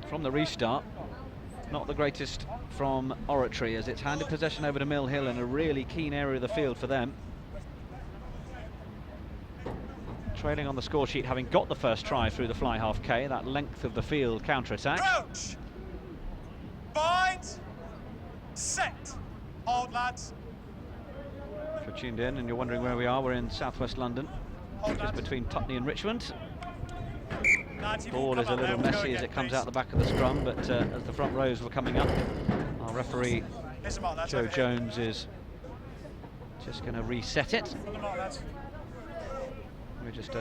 [SPEAKER 1] from the restart, not the greatest from Oratory, as it's handed possession over to Mill Hill in a really keen area of the field for them. Trailing on the score sheet, having got the first try through the fly half K, that length of the field counter-attack.
[SPEAKER 4] Crouch! Bind! Set! Hold, lads.
[SPEAKER 1] If you're tuned in and you're wondering where we are, we're in southwest London, just between Putney and Richmond. The ball is a little messy as it comes out the back of the scrum, but as the front rows were coming up, our referee Joe Jones is just going to reset it. We're just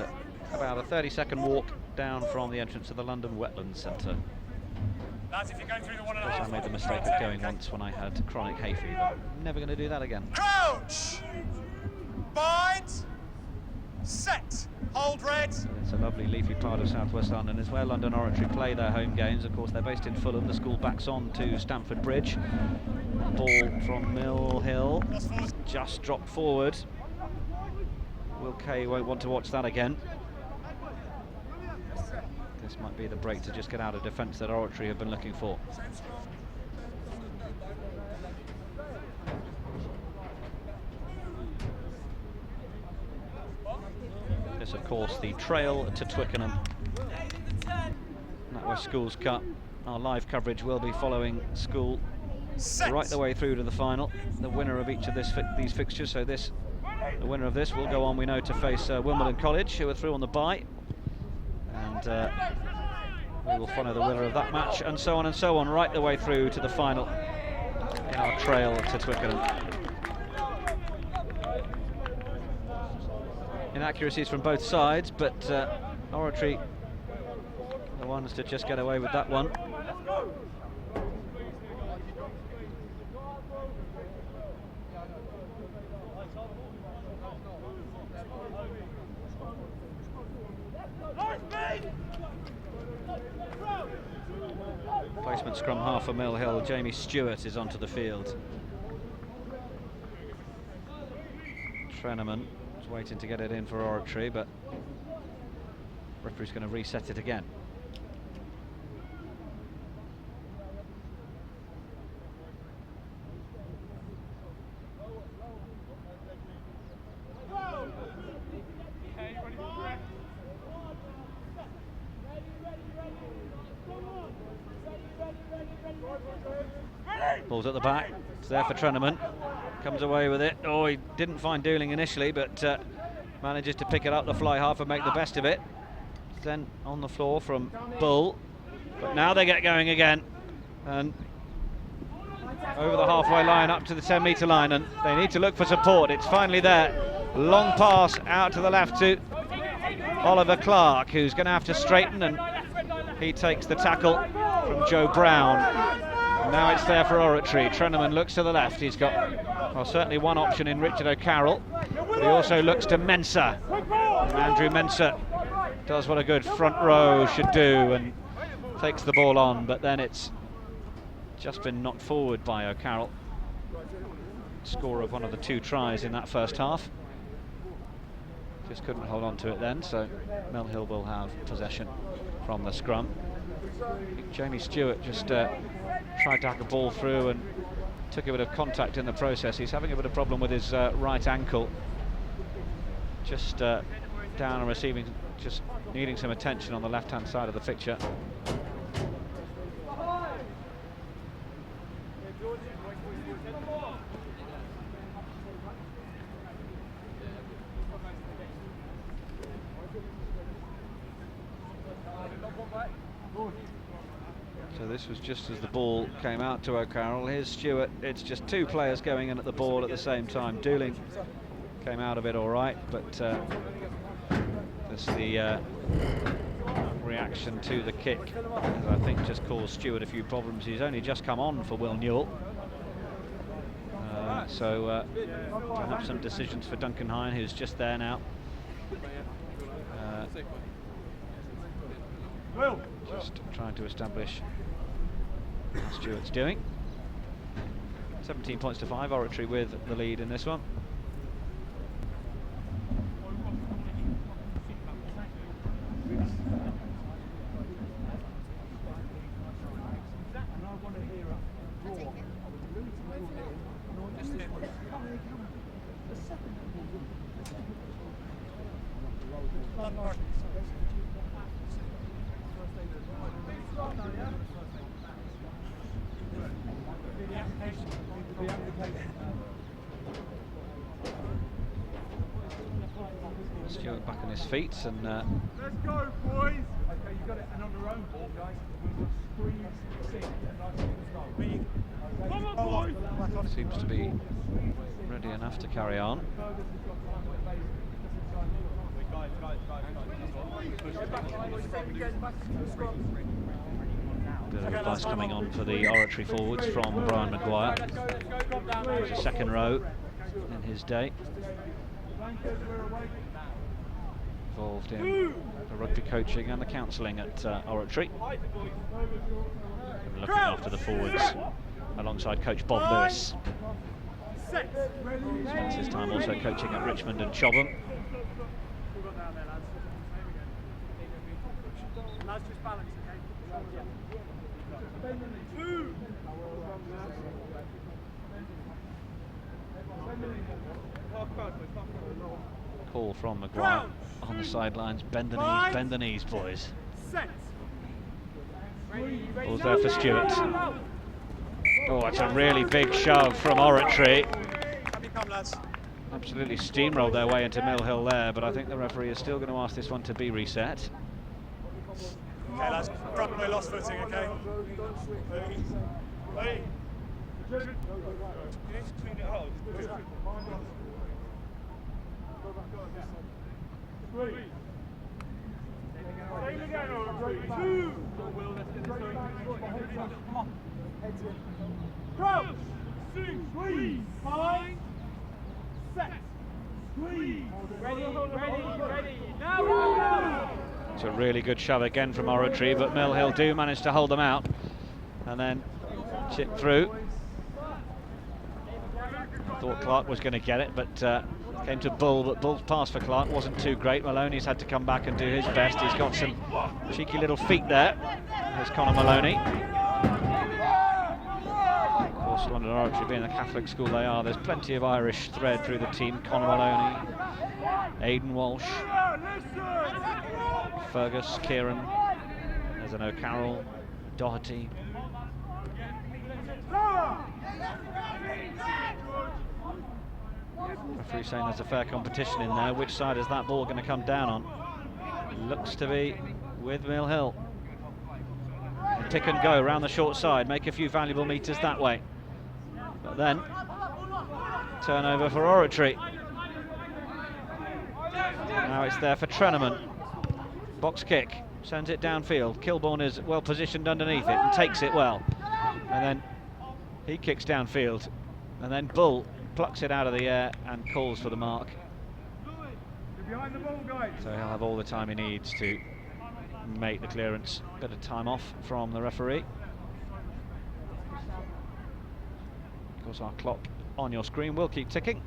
[SPEAKER 1] about a 30-second walk down from the entrance of the London Wetlands Centre. I made the mistake of going once when I had chronic hay fever. I'm never going to do that again.
[SPEAKER 4] Crouch! Bind! Set! Hold, red!
[SPEAKER 1] It's a lovely leafy part of southwest London. It's where London Oratory play their home games. Of course, they're based in Fulham. The school backs on to Stamford Bridge. Ball from Mill Hill. Just dropped forward. Will Kay won't want to watch that again. This might be the break to just get out of defence that Oratory have been looking for. This, of course, the trail to Twickenham. NatWest Schools Cup. Our live coverage will be following school right the way through to the final. The winner of each of these fixtures, so the winner of this will go on, we know, to face Wimbledon College, who are through on the bye. And we will follow the winner of that match, and so on, right the way through to the final in our trail to Twickenham. Inaccuracies from both sides, but Oratory the ones to just get away with that one. Placement scrum half for Mill Hill. Jamie Stewart is onto the field. Treneman is waiting to get it in for Oratory, but referee's going to reset it again. Ball's at the back, it's there for Treneman, comes away with it. Oh, he didn't find Dooling initially, but manages to pick it up the fly half and make the best of it. Then on the floor from Bull, but now they get going again, and over the halfway line up to the 10-metre line, and they need to look for support. It's finally there. Long pass out to the left to Oliver Clark, who's going to have to straighten, and he takes the tackle from Joe Brown. Now it's there for Oratory. Treneman looks to the left. He's got, well, certainly one option in Richard O'Carroll, but he also looks to Mensah. Andrew Mensah does what a good front row should do and takes the ball on, but then it's just been knocked forward by O'Carroll. Scorer of one of the two tries in that first half. Just couldn't hold on to it then, so Mill Hill will have possession from the scrum. Jamie Stewart just tried to hack a ball through and took a bit of contact in the process. He's having a bit of problem with his right ankle. Just down and receiving, just needing some attention on the left-hand side of the picture. So this was just as the ball came out to O'Carroll. Here's Stewart. It's just two players going in at the ball at the same time. Dooling came out of it all right, but there's the reaction to the kick, that I think just caused Stewart a few problems. He's only just come on for Will Newell. So perhaps some decisions for Duncan Hine, who's just there now. Just trying to establish what Stewart's doing. 17 points to 5, Oratory with the lead in this one. Stewart back on his feet and
[SPEAKER 4] let's go, boys! Okay, you got it, and on your own ball, guys. Come on, boys!
[SPEAKER 1] seems to be ready enough to carry on. Bit of advice coming on for the Oratory forwards from Brian Maguire. There's a second row in his day. Involved in the rugby coaching and the counselling at Oratory. And looking after the forwards alongside coach Bob Lewis. Spends his time also coaching at Richmond and Chobham. Call from Maguire on the sidelines. Bend the knees, boys. Ball's there for Stewart. Oh, it's a really big shove from Oratory. Absolutely steamrolled their way into Mill Hill there, but I think the referee is still going to ask this one to be reset.
[SPEAKER 4] Okay, lads, probably lost footing, okay? Hey. You need to clean it out. Crouch, squeeze, fine, set, squeeze. Ready, now.
[SPEAKER 1] It's a really good shove again from Oratory, but Mill Hill do manage to hold them out and then chip through. I thought Clark was going to get it, but came to Bull, but Bull's pass for Clark wasn't too great. Maloney's had to come back and do his best. He's got some cheeky little feet there. There's Conor Maloney. Of course, London Oratory being the Catholic school they are, there's plenty of Irish thread through the team. Conor Maloney, Aidan Walsh, Fergus, Kieran, there's an O'Carroll, Doherty. Referee saying there's a fair competition in there. Which side is that ball going to come down on? Looks to be with Mill Hill. Tick and go around the short side, make a few valuable metres that way. But then, turnover for Oratory. Now it's there for Treneman. Box kick, sends it downfield. Kilbourne is well positioned underneath it and takes it well. And then he kicks downfield. And then Bull plucks it out of the air and calls for the mark. So he'll have all the time he needs to make the clearance. Bit of time off from the referee. Of course, our clock on your screen will keep ticking.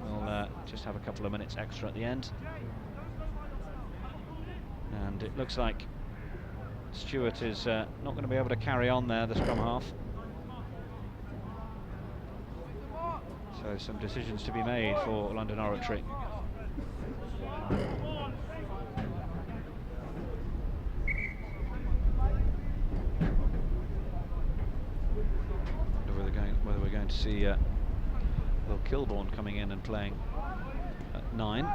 [SPEAKER 1] We'll just have a couple of minutes extra at the end. And it looks like Stewart is not going to be able to carry on there, the scrum half. So some decisions to be made for London Oratory. Whether we're going to see Will Kilbourne coming in and playing at 9,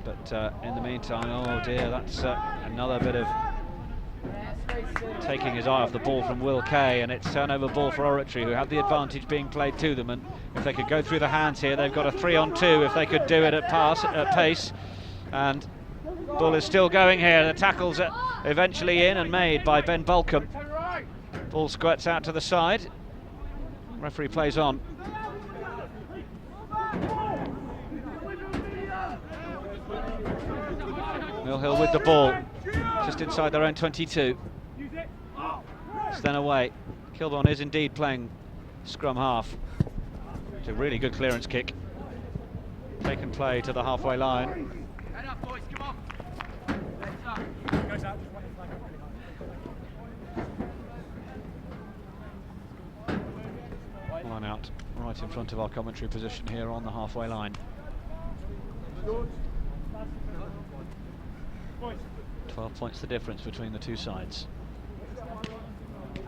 [SPEAKER 1] but in the meantime, oh dear, that's another bit of taking his eye off the ball from Will Kay, and it's turnover ball for Oratory, who have the advantage being played to them. And if they could go through the hands here, they've got a 3-on-2 if they could do it at pace. And ball is still going here. The tackle's eventually in and made by Ben Bulcombe. Ball squirts out to the side. Referee plays on. Mill Hill with the ball, just inside their own 22. It's then away. Kilburn is indeed playing scrum half. It's a really good clearance kick. Taken play to the halfway line.
[SPEAKER 4] Head up, boys, come on. Goes out, just one flag up.
[SPEAKER 1] Line out right in front of our commentary position here on the halfway line. 12 points the difference between the two sides.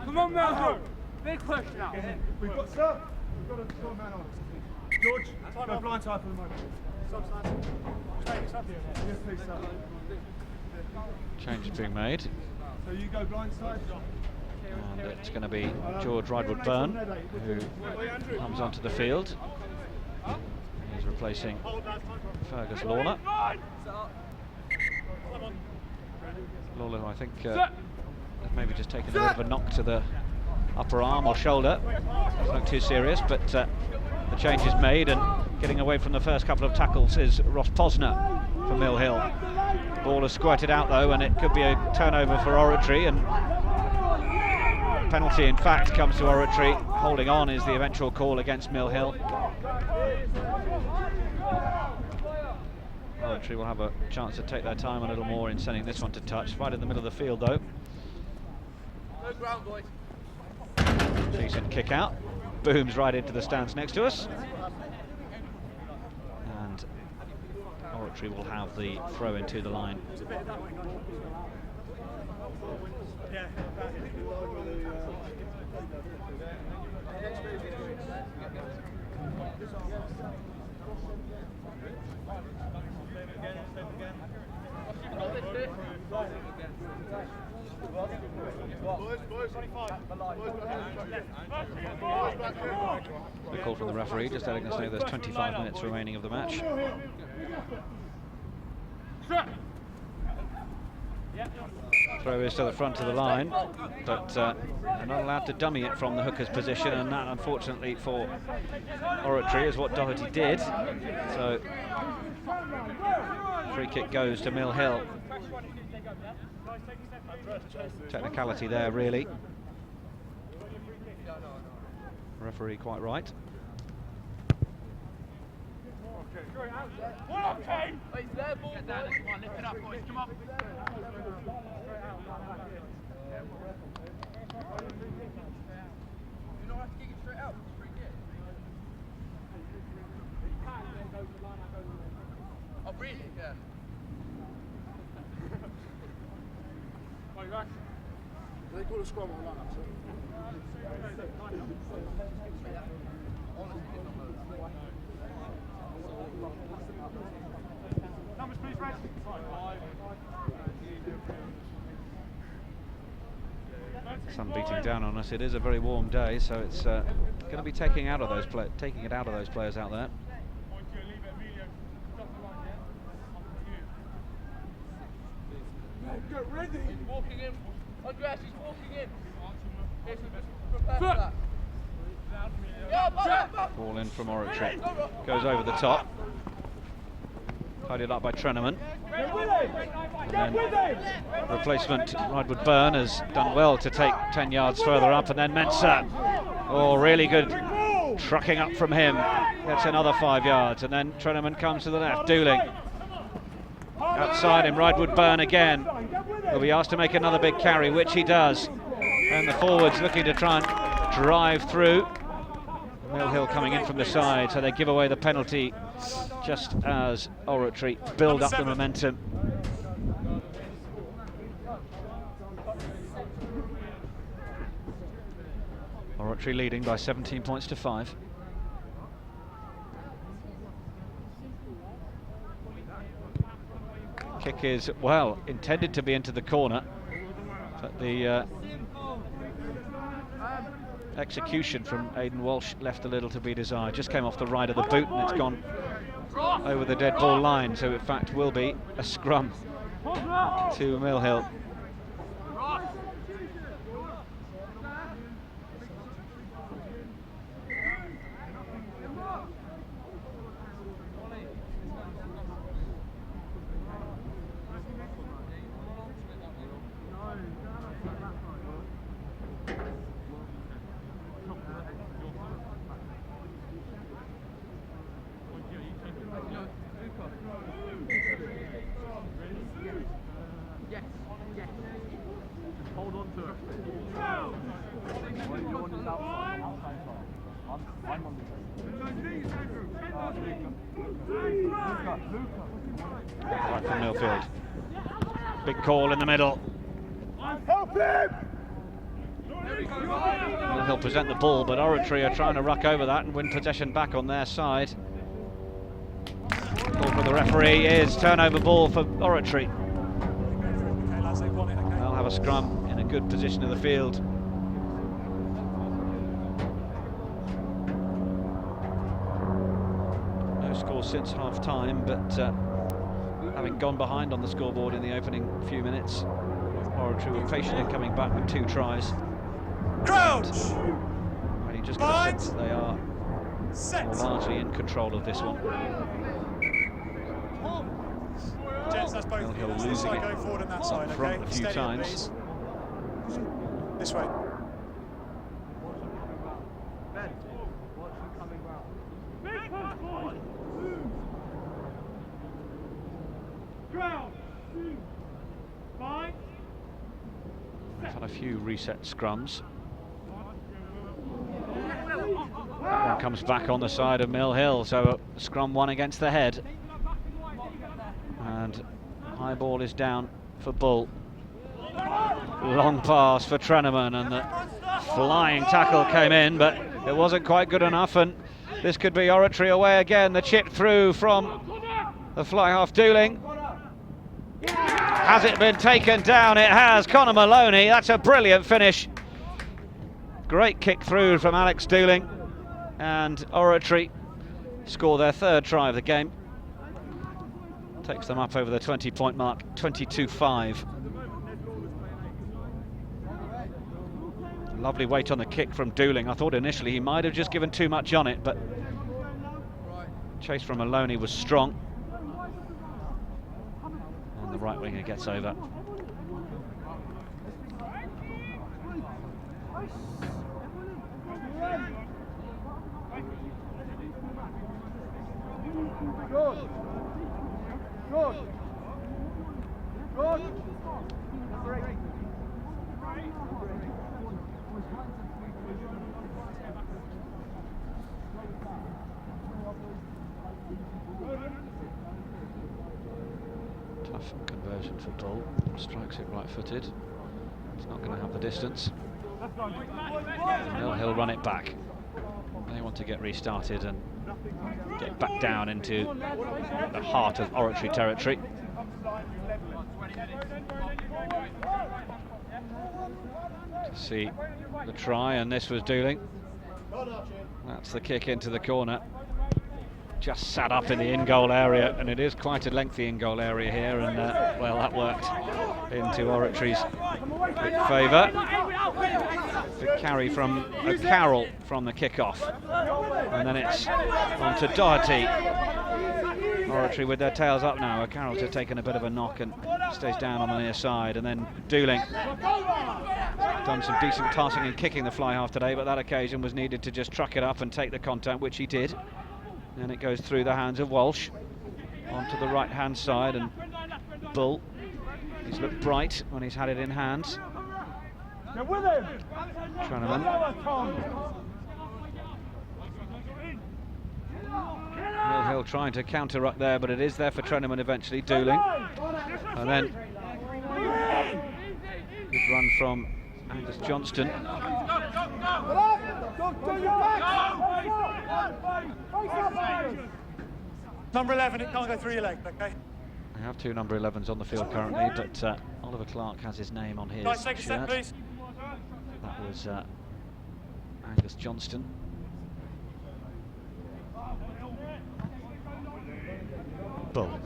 [SPEAKER 4] Come on, Melville. Big push now.
[SPEAKER 6] We've got, sir, we've got a man on. George, go blind side for the moment. Yes, please, sir.
[SPEAKER 1] Change is being made.
[SPEAKER 6] So you go blind side.
[SPEAKER 1] And it's going to be George Ridewood-Byrne who comes onto the field. He's replacing Fergus Lawler. Lawler, I think, has maybe just taken a bit of a knock to the upper arm or shoulder. It's not too serious, but the change is made, and getting away from the first couple of tackles is Ross Posner for Mill Hill. Ball is squirted out though, and it could be a turnover for Oratory, and penalty in fact comes to Oratory. Holding on is the eventual call against Mill Hill. Oratory will have a chance to take their time a little more in sending this one to touch. Right in the middle of the field though. Decent kick out. Booms right into the stands next to us. And Oratory will have the throw into the line. The call from the referee just letting us know there's 25 minutes remaining of the match. Throw is to the front of the line, but they're not allowed to dummy it from the hooker's position, and that unfortunately for Oratory is what Doherty did. So free kick goes to Mill Hill. Technicality there really. Referee quite right.
[SPEAKER 8] Oh, really? Yeah.
[SPEAKER 6] They call a scrum on line-up, sir.
[SPEAKER 4] Numbers, please, Red.
[SPEAKER 1] Sun beating down on us. It is a very warm day, so it's going to be taking it out of those players out there.
[SPEAKER 4] Get ready.
[SPEAKER 8] He's walking in. Andreas, he's walking in. Prepare for that. Yeah,
[SPEAKER 1] Ball in from Oratory. Goes over the top. Tidied up by Treneman. And then replacement Ridewood-Byrne has done well to take 10 yards further up, and then Mensah. Oh, really good trucking up from him. Gets another 5 yards, and then Treneman comes to the left. Dooling. Outside him, Ridewood-Byrne again. He'll be asked to make another big carry, which he does. And the forwards looking to try and drive through. Mill Hill coming in from the side, so they give away the penalty just as Oratory build up the momentum. Oratory leading by 17 points to 5. Kick is, well, intended to be into the corner. But the execution from Aidan Walsh left a little to be desired. Just came off the right of the boot and it's gone over the dead ball line, so in fact will be a scrum to Mill Hill.
[SPEAKER 8] Hold on to it.
[SPEAKER 1] Right from Millfield. Big call in the middle.
[SPEAKER 8] Help him!
[SPEAKER 1] Mill Hill present the ball, but Oratory are trying to ruck over that and win possession back on their side. Call for the referee is turnover ball for Oratory.
[SPEAKER 4] Okay, lads, they've won it, okay?
[SPEAKER 1] They'll have a scrum in a good position of the field. No score since half time, but having gone behind on the scoreboard in the opening few minutes, Oratory were patient in coming back with 2 tries.
[SPEAKER 4] Crouch!
[SPEAKER 1] And you just got to sense that they are largely in control of this one.
[SPEAKER 4] Gents, that's both
[SPEAKER 1] Mill
[SPEAKER 4] of you.
[SPEAKER 1] Hill
[SPEAKER 4] That's this
[SPEAKER 1] losing
[SPEAKER 4] side
[SPEAKER 1] it
[SPEAKER 4] going forward on that
[SPEAKER 1] up
[SPEAKER 4] side,
[SPEAKER 1] front
[SPEAKER 4] okay?
[SPEAKER 1] a few
[SPEAKER 4] Steady,
[SPEAKER 1] times.
[SPEAKER 4] please. This way.
[SPEAKER 1] We've had a few reset scrums. That one comes back on the side of Mill Hill, so a scrum 1 against the head. And high ball is down for Bull. Long pass for Treneman, and the flying tackle came in, but it wasn't quite good enough, and this could be Oratory away again. The chip through from the fly half Dooling. Has it been taken down? It has. Connor Maloney, that's a brilliant finish. Great kick through from Alex Dooling, and Oratory score their 3rd try of the game. Takes them up over the 20-point mark, 22-5. Lovely weight on the kick from Dooling. I thought initially he might have just given too much on it, but chase from Maloney was strong. And the right winger gets over.
[SPEAKER 8] Good.
[SPEAKER 1] Tough conversion for Bull. Strikes it right-footed. It's not going to have the distance. He'll run it back. They want to get restarted and get back down into the heart of Oratory territory. To see the try, and this was Dooling. That's the kick into the corner. Just sat up in the in-goal area, and it is quite a lengthy in-goal area here, and well, that worked into Oratory's favour. Good carry from O'Carroll from the kick-off, and then it's on to Doherty. Oratory with their tails up now. O'Carroll's just taken a bit of a knock and stays down on the near side, and then Dooling done some decent passing and kicking the fly half today, but that occasion was needed to just truck it up and take the contact, which he did. And it goes through the hands of Walsh onto the right hand side, and Bull, he's looked bright when he's had it in hands. Treneman. Mill Hill trying to counter up there, but it is there for Treneman eventually. Dooling, and then good run from Angus Johnston.
[SPEAKER 4] Number 11, it can't go through your leg, okay?
[SPEAKER 1] They have two number 11s on the field currently, but Oliver Clark has his name on his
[SPEAKER 4] Guys, take a
[SPEAKER 1] shirt.
[SPEAKER 4] step, please.
[SPEAKER 1] That was Angus Johnston. Bull.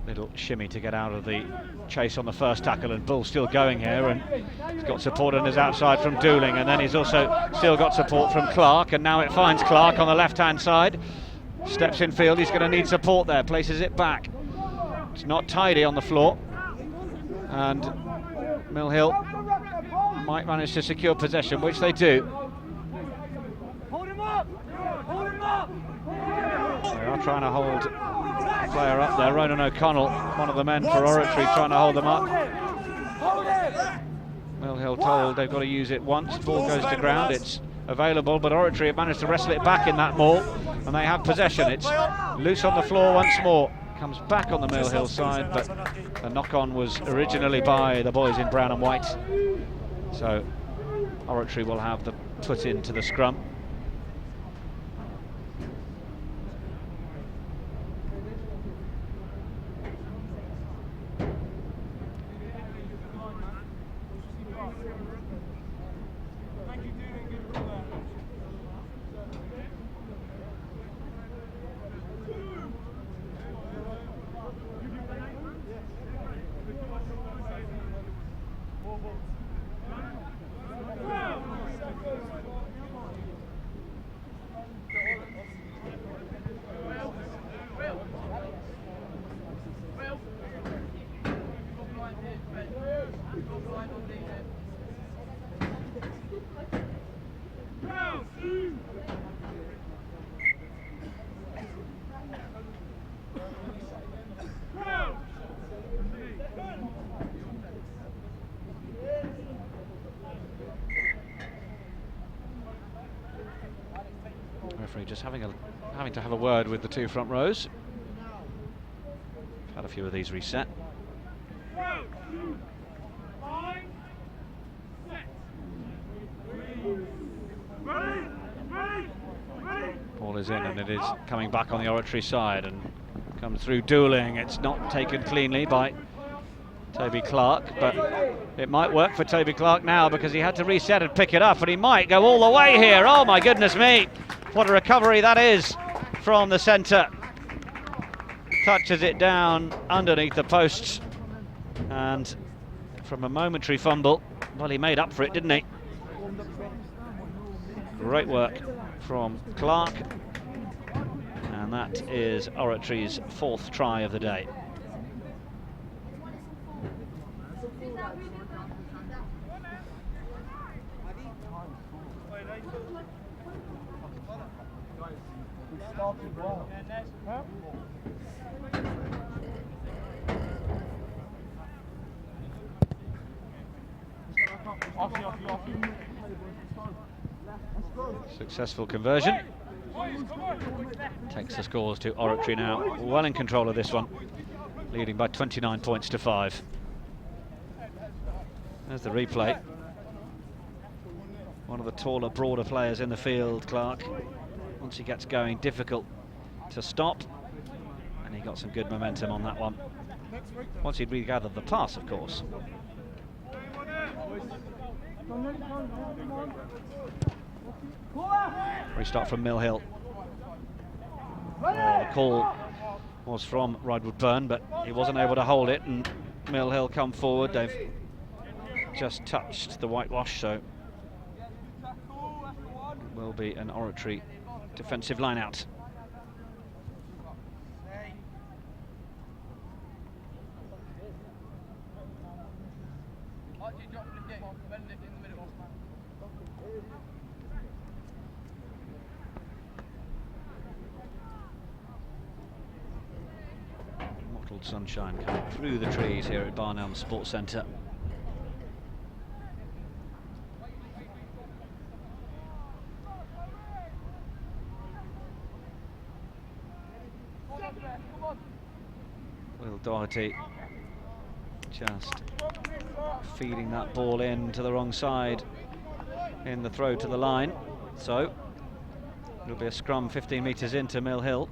[SPEAKER 1] Little shimmy to get out of the chase on the first tackle, and Bull still going here, and he's got support on his outside from Dooling, and then he's also still got support from Clark, and now it finds Clark on the left-hand side. Steps in field, he's going to need support there, places it back. It's not tidy on the floor, and Mill Hill might manage to secure possession, which they do.
[SPEAKER 8] Hold him up! Hold him up!
[SPEAKER 1] They are trying to hold a player up there. Ronan O'Connell, one of the men for Oratory, trying to hold them up. Mill Hill told they've got to use it once. Ball goes to ground. It's available, but Oratory have managed to wrestle it back in that maul, and they have possession. It's loose on the floor once more. Comes back on the Mill Hill side, but the knock-on was originally by the boys in brown and white. So Oratory will have the put into the scrum. Referee just having to have a word with the two front rows. Had a few of these reset. Ball is in, and it is coming back on the Oratory side, and comes through Dooling. It's not taken cleanly by Toby Clark, but it might work for Toby Clark now, because he had to reset and pick it up, and he might go all the way here. Oh my goodness me, what a recovery that is from the centre. Touches it down underneath the posts, and from a momentary fumble, well, he made up for it, didn't he? Great work from Clark, and that is Oratory's fourth try of the day. Successful conversion. Takes the scores to Oratory now, well in control of this one, leading by 29 points to 5. There's the replay. One of the taller, broader players in the field, Clark. Once he gets going, difficult to stop, and he got some good momentum on that one. Once he'd regathered the pass, of course. Restart from Mill Hill. The call was from Ridewood Burn, but he wasn't able to hold it, and Mill Hill come forward. They've just touched the whitewash, so it will be an Oratory defensive line out. Mottled sunshine coming through the trees here at Barnelm Sports Centre. Will Doherty just feeding that ball in to the wrong side in the throw to the line. So it'll be a scrum 15 metres into Mill Hill.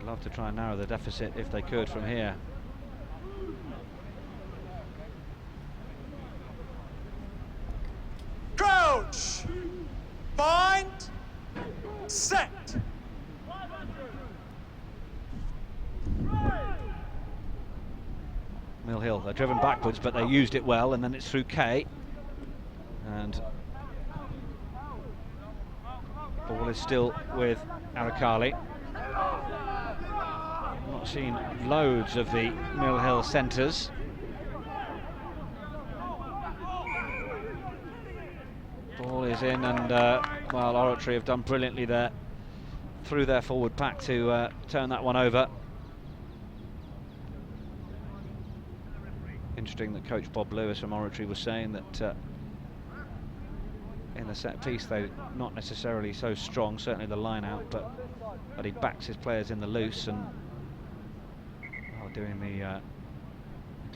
[SPEAKER 1] love to try and narrow the deficit if they could from here.
[SPEAKER 4] Crouch! Bind! Set!
[SPEAKER 1] Mill Hill, they're driven backwards, but they used it well, and then it's through Kay. And ball is still with Arakali. Not seen loads of the Mill Hill centres. Ball is in, and well, Oratory have done brilliantly there through their forward pack to turn that one over. Interesting that Coach Bob Lewis from Oratory was saying that in the set piece they're not necessarily so strong, certainly the line out, but he backs his players in the loose and doing the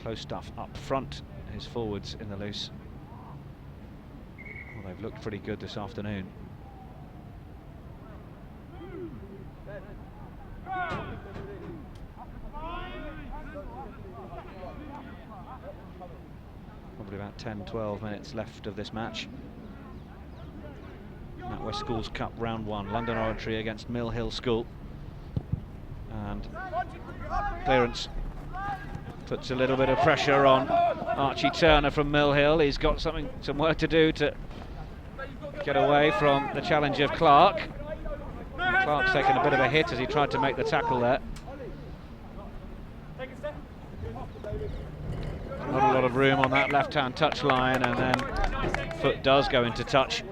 [SPEAKER 1] close stuff up front, his forwards in the loose. Well, they've looked pretty good this afternoon. Probably about 10-12 minutes left of this match. NatWest Schools Cup round 1, London Oratory against Mill Hill School. And clearance puts a little bit of pressure on Archie Turner from Mill Hill. He's got some work to do to get away from the challenge of Clark. And Clark's taken a bit of a hit as he tried to make the tackle there. Not a lot of room on that left-hand touch line, and then foot does go into touch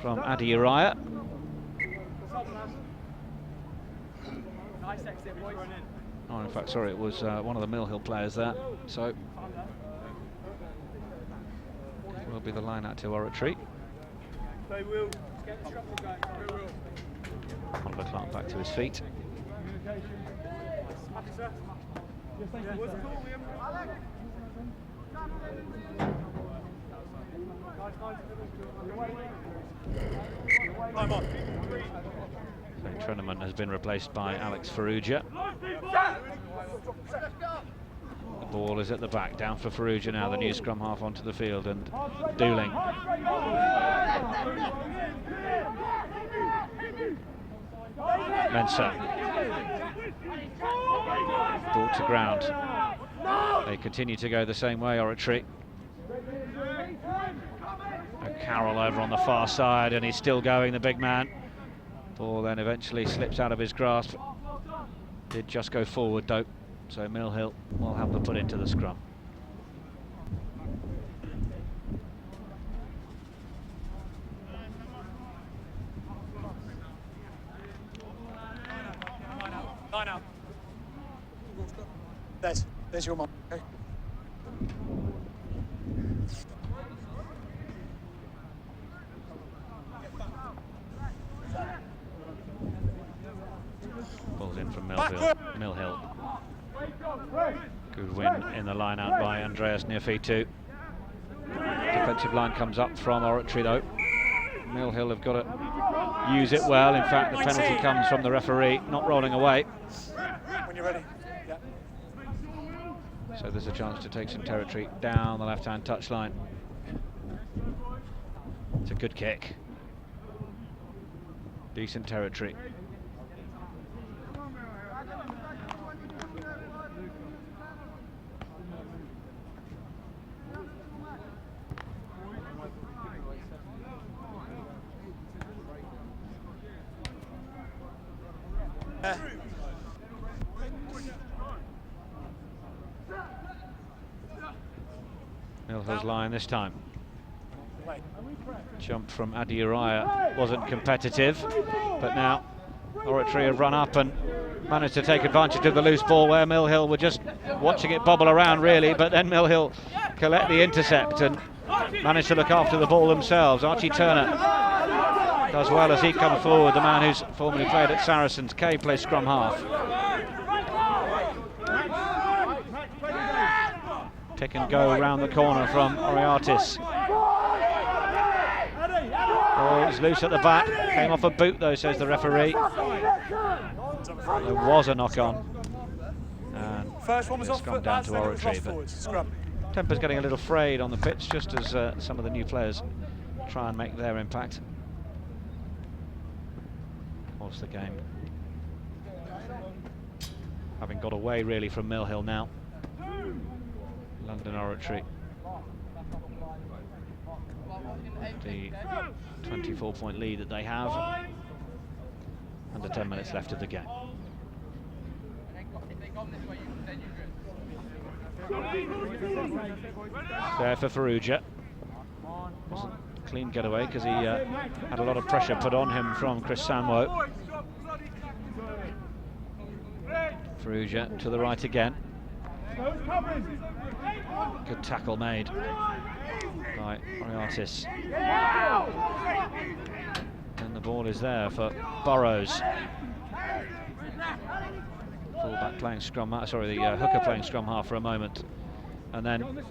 [SPEAKER 1] from Adi Uriah. Oh, in fact, sorry, it was one of the Mill Hill players there. So it will be the line out to Oratory.
[SPEAKER 8] They will.
[SPEAKER 1] Oliver Clark back to his feet.
[SPEAKER 4] I'm on.
[SPEAKER 1] So Treneman has been replaced by Alex Farrugia. The ball is at the back, down for Farrugia now, the new scrum half onto the field, and Dooling. Mensah. Brought to ground. They continue to go the same way, Oratory. Carroll over on the far side, and he's still going, the big man. Ball then eventually slips out of his grasp. Did just go forward though, so Mill Hill will have to put into the scrum.
[SPEAKER 4] Line out. There's your mum. Okay.
[SPEAKER 1] Ball's in from Mill Hill. Good win in the line out by Andreas Neofitu. Defensive line comes up from Oratory though. Mill Hill have got to use it well. In fact, the penalty comes from the referee, not rolling away.
[SPEAKER 4] When you're ready. Yeah.
[SPEAKER 1] So there's a chance to take some territory down the left-hand touchline. It's a good kick. Decent territory. Mill Hill's line this time. Jump from Adi Uriah wasn't competitive, but now Oratory have run up and managed to take advantage of the loose ball where Mill Hill were just watching it bobble around really, but then Mill Hill collect the intercept and manage to look after the ball themselves. Archie Turner does well as he comes forward, the man who's formerly played at Saracens. Kay plays scrum half. Pick and go around the corner from Oriatis. Oh, it's loose at the back. Came off a boot though, says the referee.
[SPEAKER 4] hands, I'm afraid.
[SPEAKER 1] There was a knock on. And
[SPEAKER 4] First one was
[SPEAKER 1] it's
[SPEAKER 4] off
[SPEAKER 1] gone
[SPEAKER 4] foot,
[SPEAKER 1] down
[SPEAKER 4] lads,
[SPEAKER 1] to
[SPEAKER 4] then it was
[SPEAKER 1] Oratory,
[SPEAKER 4] lost
[SPEAKER 1] but
[SPEAKER 4] forwards. Scrum.
[SPEAKER 1] temper's getting a little frayed on the pitch, just as some of the new players try and make their impact. What's the game? Having got away really from Mill Hill now. London Oratory. The 24-point lead that they have. Under 10 minutes left of the game. There for Farrugia. Wasn't a clean getaway because he had a lot of pressure put on him from Chris Samwo. Farrugia to the right again. Good tackle made by Oriatis. And the ball is there for Burrows. Fullback playing scrum, sorry, the hooker playing scrum half for a moment. And then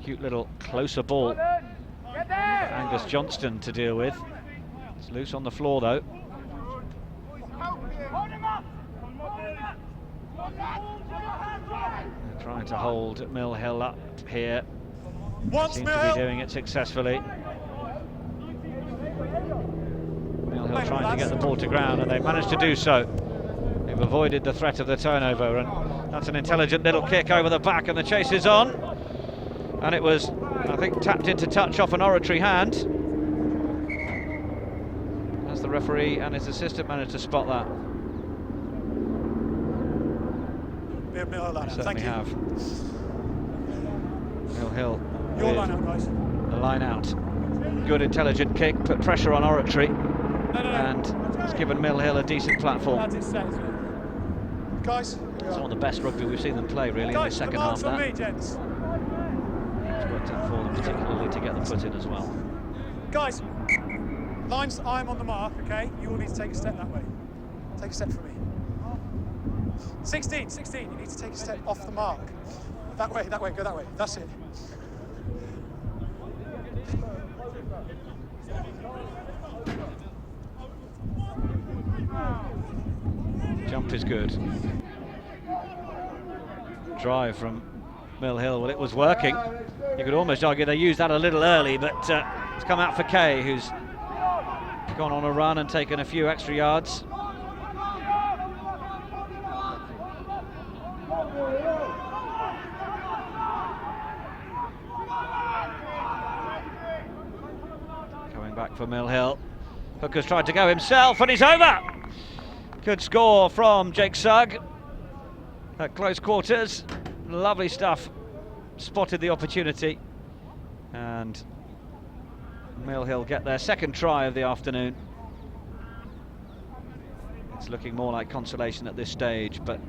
[SPEAKER 1] cute little closer ball for Angus Johnston to deal with. It's loose on the floor though. They're trying to hold Mill Hill up here. Seem to be doing it successfully. Mill Hill trying to get the ball to ground, and they've managed to do so. They've avoided the threat of the turnover, and that's an intelligent little kick over the back, and the chase is on. And it was, I think, tapped into touch off an Oratory hand. As the referee and his assistant managed to spot that. Certainly have. Mill Hill.
[SPEAKER 4] Your line out, guys.
[SPEAKER 1] The line out. Good intelligent kick, put pressure on Oratory. And it's given Mill Hill a decent platform.
[SPEAKER 4] Lads, it's set, isn't it? Guys.
[SPEAKER 1] Some of the best rugby we've seen them play really in the second half.
[SPEAKER 4] Guys, me, gents.
[SPEAKER 1] It's worked out for them, particularly to get the foot in as well.
[SPEAKER 4] Guys, lines, I'm on the mark, okay? You all need to take a step that way. Take a step for me. 16, you need to take a step off the mark. That way, go that way. That's it.
[SPEAKER 1] Jump is good. Drive from Mill Hill, well, it was working. You could almost argue they used that a little early, but it's come out for Kay, who's gone on a run and taken a few extra yards. Coming back for Mill Hill. Hooker's tried to go himself, and he's over! Good score from Jake Sugg at close quarters. Lovely stuff. Spotted the opportunity, and Mill Hill get their second try of the afternoon. It's looking more like consolation at this stage, but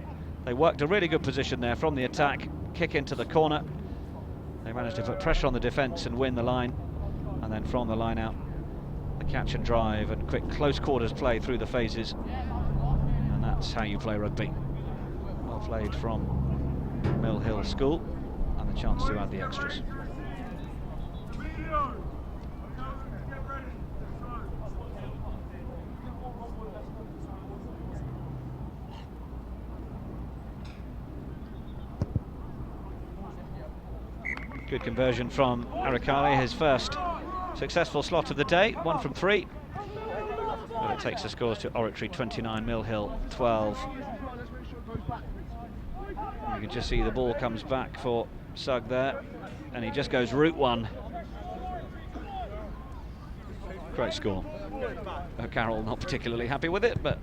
[SPEAKER 1] they worked a really good position there from the attack. Kick into the corner. They managed to put pressure on the defence and win the line, and then from the line out, the catch and drive and quick close quarters play through the phases. And that's how you play rugby. Well played from Mill Hill School, and the chance to add the extras. Good conversion from Arakali, his first successful slot of the day, 1 from 3. But it takes the scores to Oratory 29, Mill Hill 12. You can just see the ball comes back for Sugg there, and he just goes route 1. Great score. Carroll not particularly happy with it, but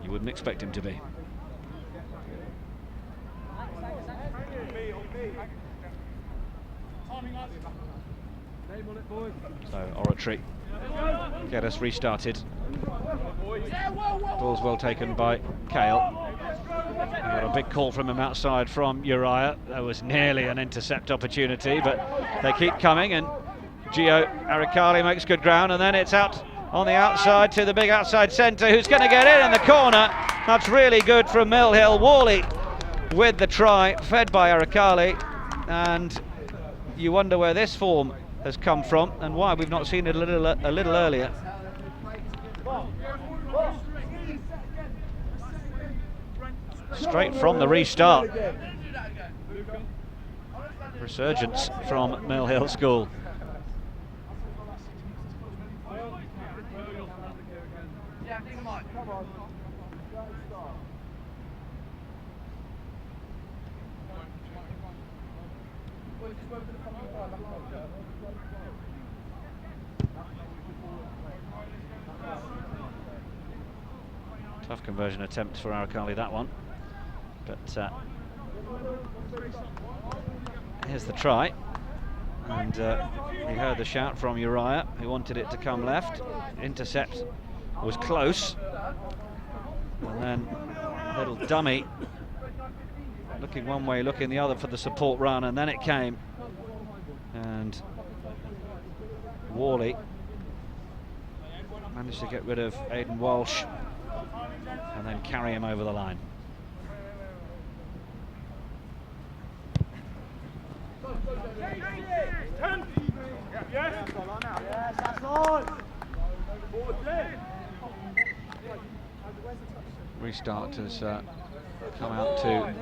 [SPEAKER 1] you wouldn't expect him to be. So Oratory get us restarted. Ball's well taken by Kale. We got a big call from him outside from Uriah. There was nearly an intercept opportunity, but they keep coming, and Gio Arakali makes good ground, and then it's out on the outside to the big outside centre, who's going to get in the corner. That's really good from Mill Hill. Worley with the try, fed by Arakali, and you wonder where this form has come from and why we've not seen it a little earlier. straight from the restart. Resurgence from Mill Hill School. Tough conversion attempt for Arakali, that one. But here's the try. And we heard the shout from Uriah, who wanted it to come left. Intercept was close. And then a little dummy, looking one way, looking the other for the support run, and then it came. And Worley managed to get rid of Aidan Walsh and then carry him over the line. Restart has come out to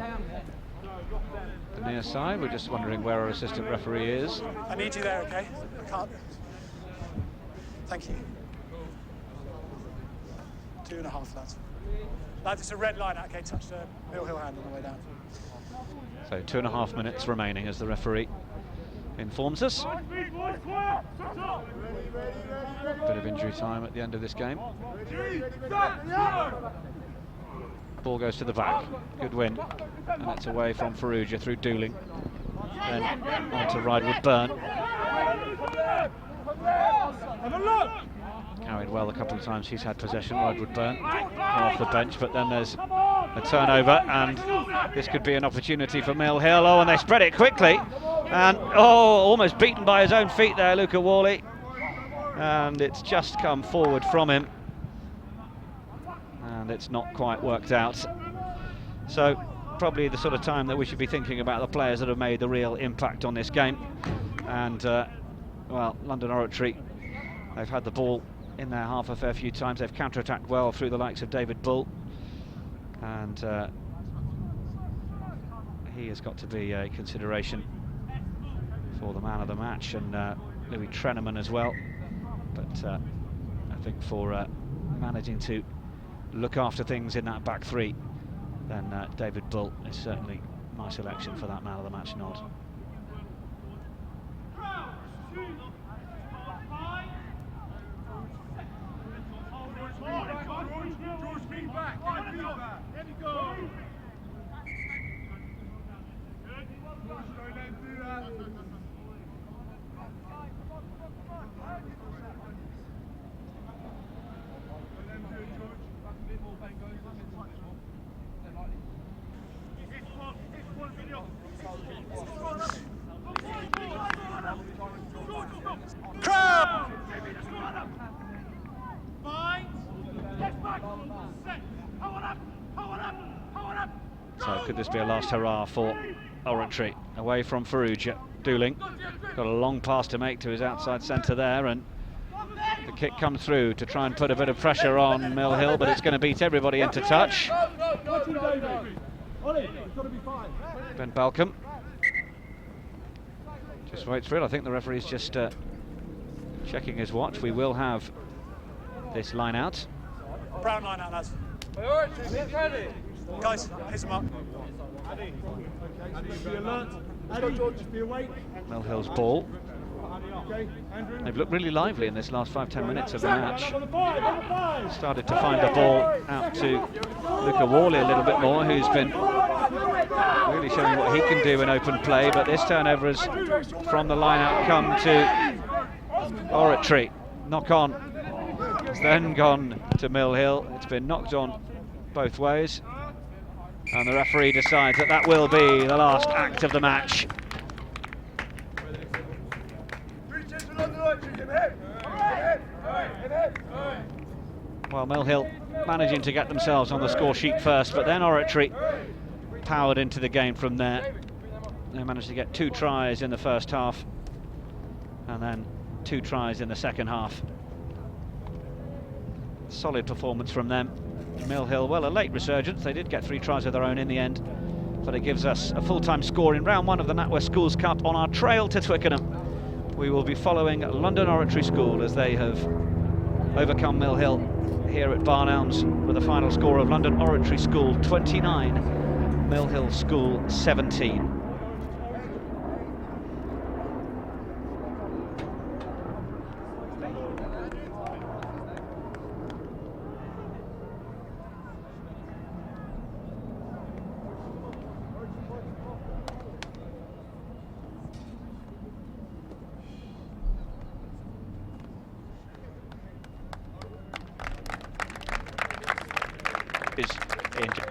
[SPEAKER 1] the near side. We're just wondering where our assistant referee is.
[SPEAKER 4] I need you there, okay? I can't. Thank you. 2.5, lads. Lads, it's a red line. Okay, touch the Mill Hill hand on the way down.
[SPEAKER 1] So 2.5 minutes remaining as the referee informs us. Bit of injury time at the end of this game. Ball goes to the back. Good win. And it's away from Farrugia through Dooling. Then on to Ridewood Burn. Carried well a couple of times. He's had possession, Ridewood Burn, off the bench, but then there's a turnover, and this could be an opportunity for Mill Hill. Oh, and they spread it quickly. And, oh, almost beaten by his own feet there, Luca Worley. And it's just come forward from him. And it's not quite worked out. So probably the sort of time that we should be thinking about the players that have made the real impact on this game. And well, London Oratory, they've had the ball in their half a fair few times. They've counter-attacked well through the likes of David Bull, and he has got to be a consideration for the man of the match, and Louis Treneman as well. But I think for managing to look after things in that back three, then David Bull is certainly my selection for that man of the match nod. So could this be a last hurrah for Oratory? Away from Farrugia. Dooling got a long pass to make to his outside centre there, and the kick comes through to try and put a bit of pressure on Mill Hill, but it's going to beat everybody into touch. Ben Balcombe just waits for it. I think the referee's just checking his watch. We will have this line out.
[SPEAKER 4] Brown line out, lads. Guys, here's the mark.
[SPEAKER 1] Mill Hill's ball. They've looked really lively in this last 5-10 minutes of the match. Started to find the ball out to Luca Worley a little bit more, who's been really showing what he can do in open play, but this turnover has, from the line out, come to Oratory. Knock on. It's then gone to Mill Hill. It's been knocked on both ways, and the referee decides that that will be the last act of the match. Well, Mill Hill managing to get themselves on the score sheet first, but then Oratory powered into the game from there. They managed to get 2 tries in the first half, and then 2 tries in the second half. Solid performance from them. Mill Hill, well, a late resurgence. They did get 3 tries of their own in the end, but it gives us a full-time score in round 1 of the NatWest Schools Cup on our trail to Twickenham. We will be following London Oratory School as they have overcome Mill Hill here at Barn Elms with a final score of London Oratory School 29, Mill Hill School 17. Is injured.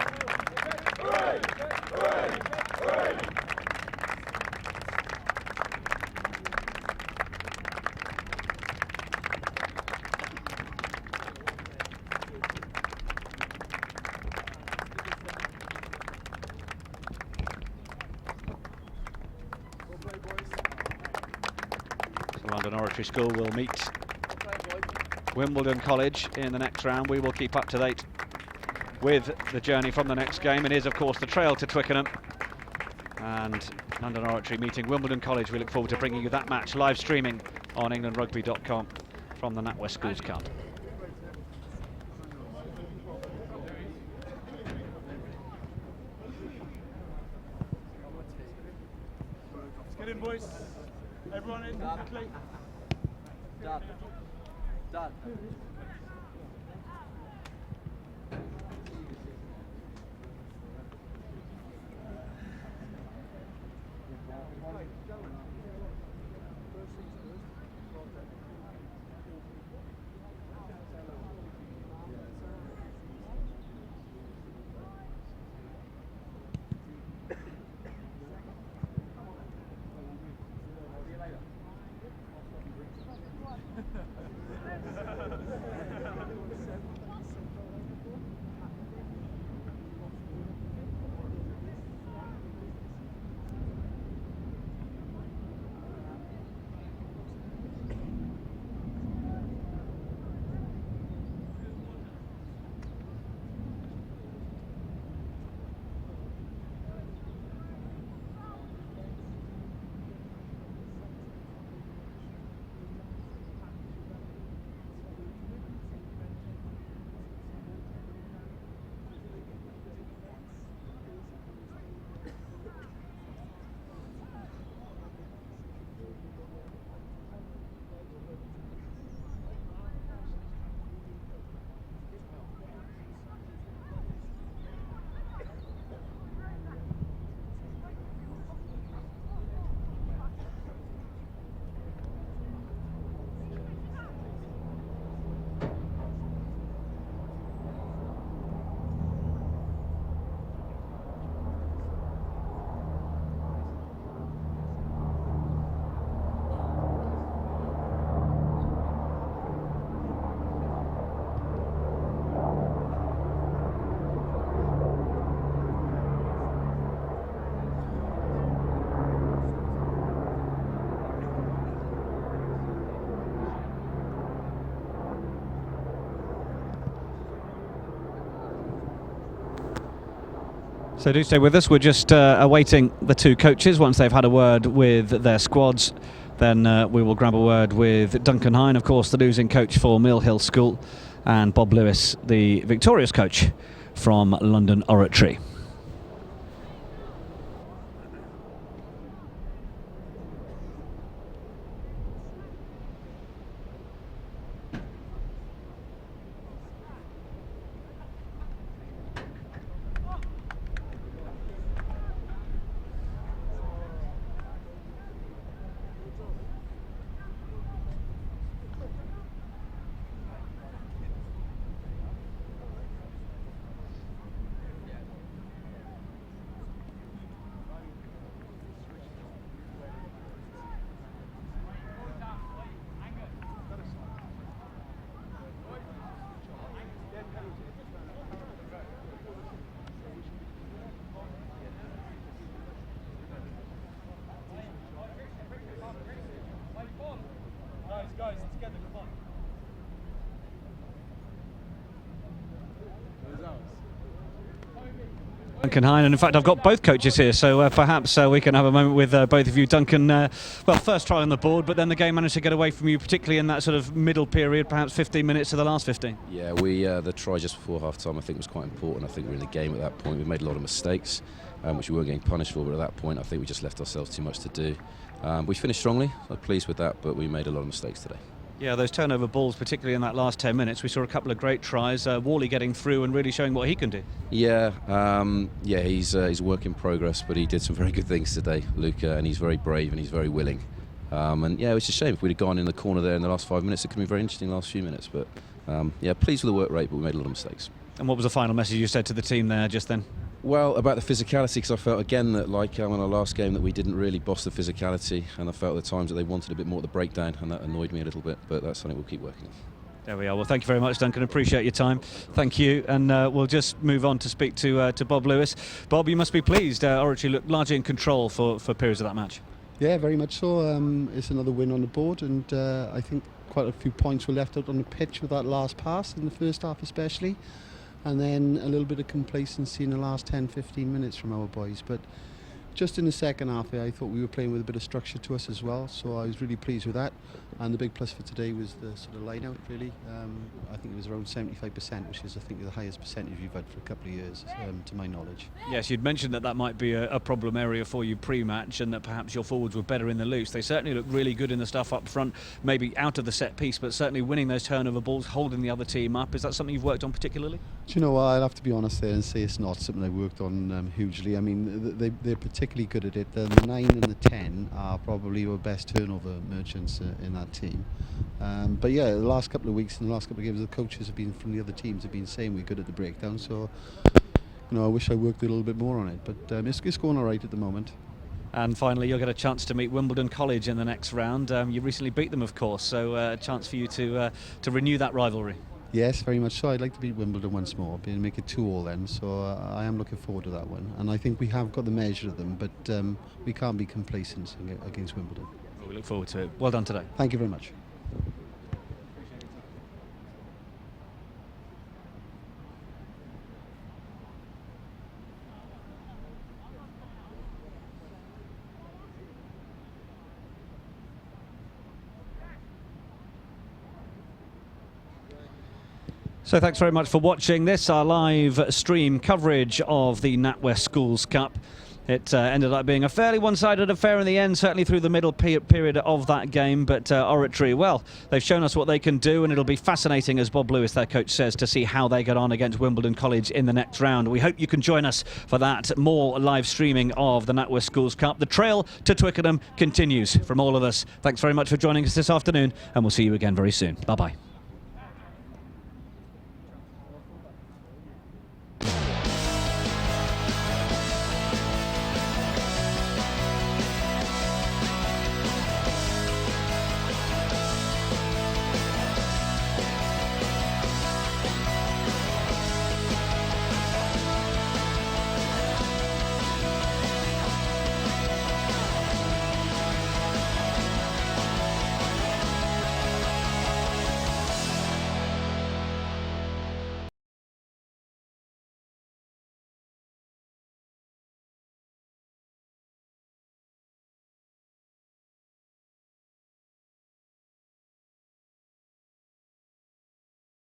[SPEAKER 1] So London Oratory School will meet Wimbledon College in the next round. We will keep up to date with the journey from the next game. It is, of course, the trail to Twickenham, and London Oratory meeting Wimbledon College. We look forward to bringing you that match live streaming on englandrugby.com from the NatWest Schools Cup.
[SPEAKER 4] Let's get in, boys. Everyone in, quickly.
[SPEAKER 8] Done.
[SPEAKER 1] So do stay with us. We're just awaiting the 2 coaches. Once they've had a word with their squads, then we will grab a word with Duncan Hine, of course, the losing coach for Mill Hill School, and Bob Lewis, the victorious coach from London Oratory. Duncan Hine, and in fact I've got both coaches here, so perhaps we can have a moment with both of you. Duncan, well, first try on the board, but then the game managed to get away from you, particularly in that sort of middle period, perhaps 15 minutes to the last 15. Yeah,
[SPEAKER 3] the try just before half-time I think was quite important. I think we were in the game at that point. We made a lot of mistakes, which we weren't getting punished for, but at that point I think we just left ourselves too much to do. We finished strongly, I'm pleased with that, but we made a lot of mistakes today.
[SPEAKER 1] Yeah, those turnover balls, particularly in that last 10 minutes, we saw a couple of great tries. Wally getting through and really showing what he can do. Yeah,
[SPEAKER 3] he's a work in progress, but he did some very good things today, Luca, and he's very brave and he's very willing. And yeah, it's a shame if we'd have gone in the corner there in the last 5 minutes. It could be very interesting last few minutes, but yeah, pleased with the work rate, but we made a lot of mistakes.
[SPEAKER 1] And what was the final message you said to the team there just then?
[SPEAKER 3] Well, about the physicality, because I felt again that, like in our last game, that we didn't really boss the physicality, and I felt at the times that they wanted a bit more at the breakdown, and that annoyed me a little bit, but that's something we'll keep working on.
[SPEAKER 1] There we are. Well, thank you very much, Duncan. Appreciate your time. Thank you, and we'll just move on to speak to Bob Lewis. Bob, you must be pleased. Oratory looked largely in control for periods of that match.
[SPEAKER 2] Yeah, very much so. It's another win on the board, and I think quite a few points were left out on the pitch with that last pass in the first half especially. And then a little bit of complacency in the last 10-15 minutes from our boys. But just in the second half, I thought we were playing with a bit of structure to us as well. So I was really pleased with that. And the big plus for today was the sort of line-out, really. I think it was around 75%, which is, I think, the highest percentage we've had for a couple of years, to my knowledge.
[SPEAKER 1] Yes, you'd mentioned that might be a problem area for you pre-match, and that perhaps your forwards were better in the loose. They certainly looked really good in the stuff up front, maybe out of the set piece, but certainly winning those turnover balls, holding the other team up. Is that something you've worked on particularly?
[SPEAKER 2] Do you know what? I'll have to be honest there and say it's not something I worked on hugely. I mean, they're particularly good at it. The 9 and the 10 are probably our best turnover merchants in that team. But yeah, the last couple of weeks and the last couple of games, the coaches have been from the other teams have been saying we're good at the breakdown. So, you know, I wish I worked a little bit more on it. But it's going all right at the moment.
[SPEAKER 1] And finally, you'll get a chance to meet Wimbledon College in the next round. You recently beat them, of course, so a chance for you to renew that rivalry.
[SPEAKER 2] Yes, very much so. I'd like to beat Wimbledon once more, make it 2-2 then. So I am looking forward to that one. And I think we have got the measure of them, but we can't be complacent against Wimbledon.
[SPEAKER 1] Well, we look forward to it. Well done today.
[SPEAKER 2] Thank you very much.
[SPEAKER 1] So thanks very much for watching this, our live stream coverage of the NatWest Schools Cup. It ended up being a fairly one-sided affair in the end, certainly through the middle period of that game. But Oratory, well, they've shown us what they can do, and it'll be fascinating, as Bob Lewis, their coach, says, to see how they get on against Wimbledon College in the next round. We hope you can join us for that, more live streaming of the NatWest Schools Cup. The trail to Twickenham continues. From all of us, thanks very much for joining us this afternoon, and we'll see you again very soon. Bye-bye.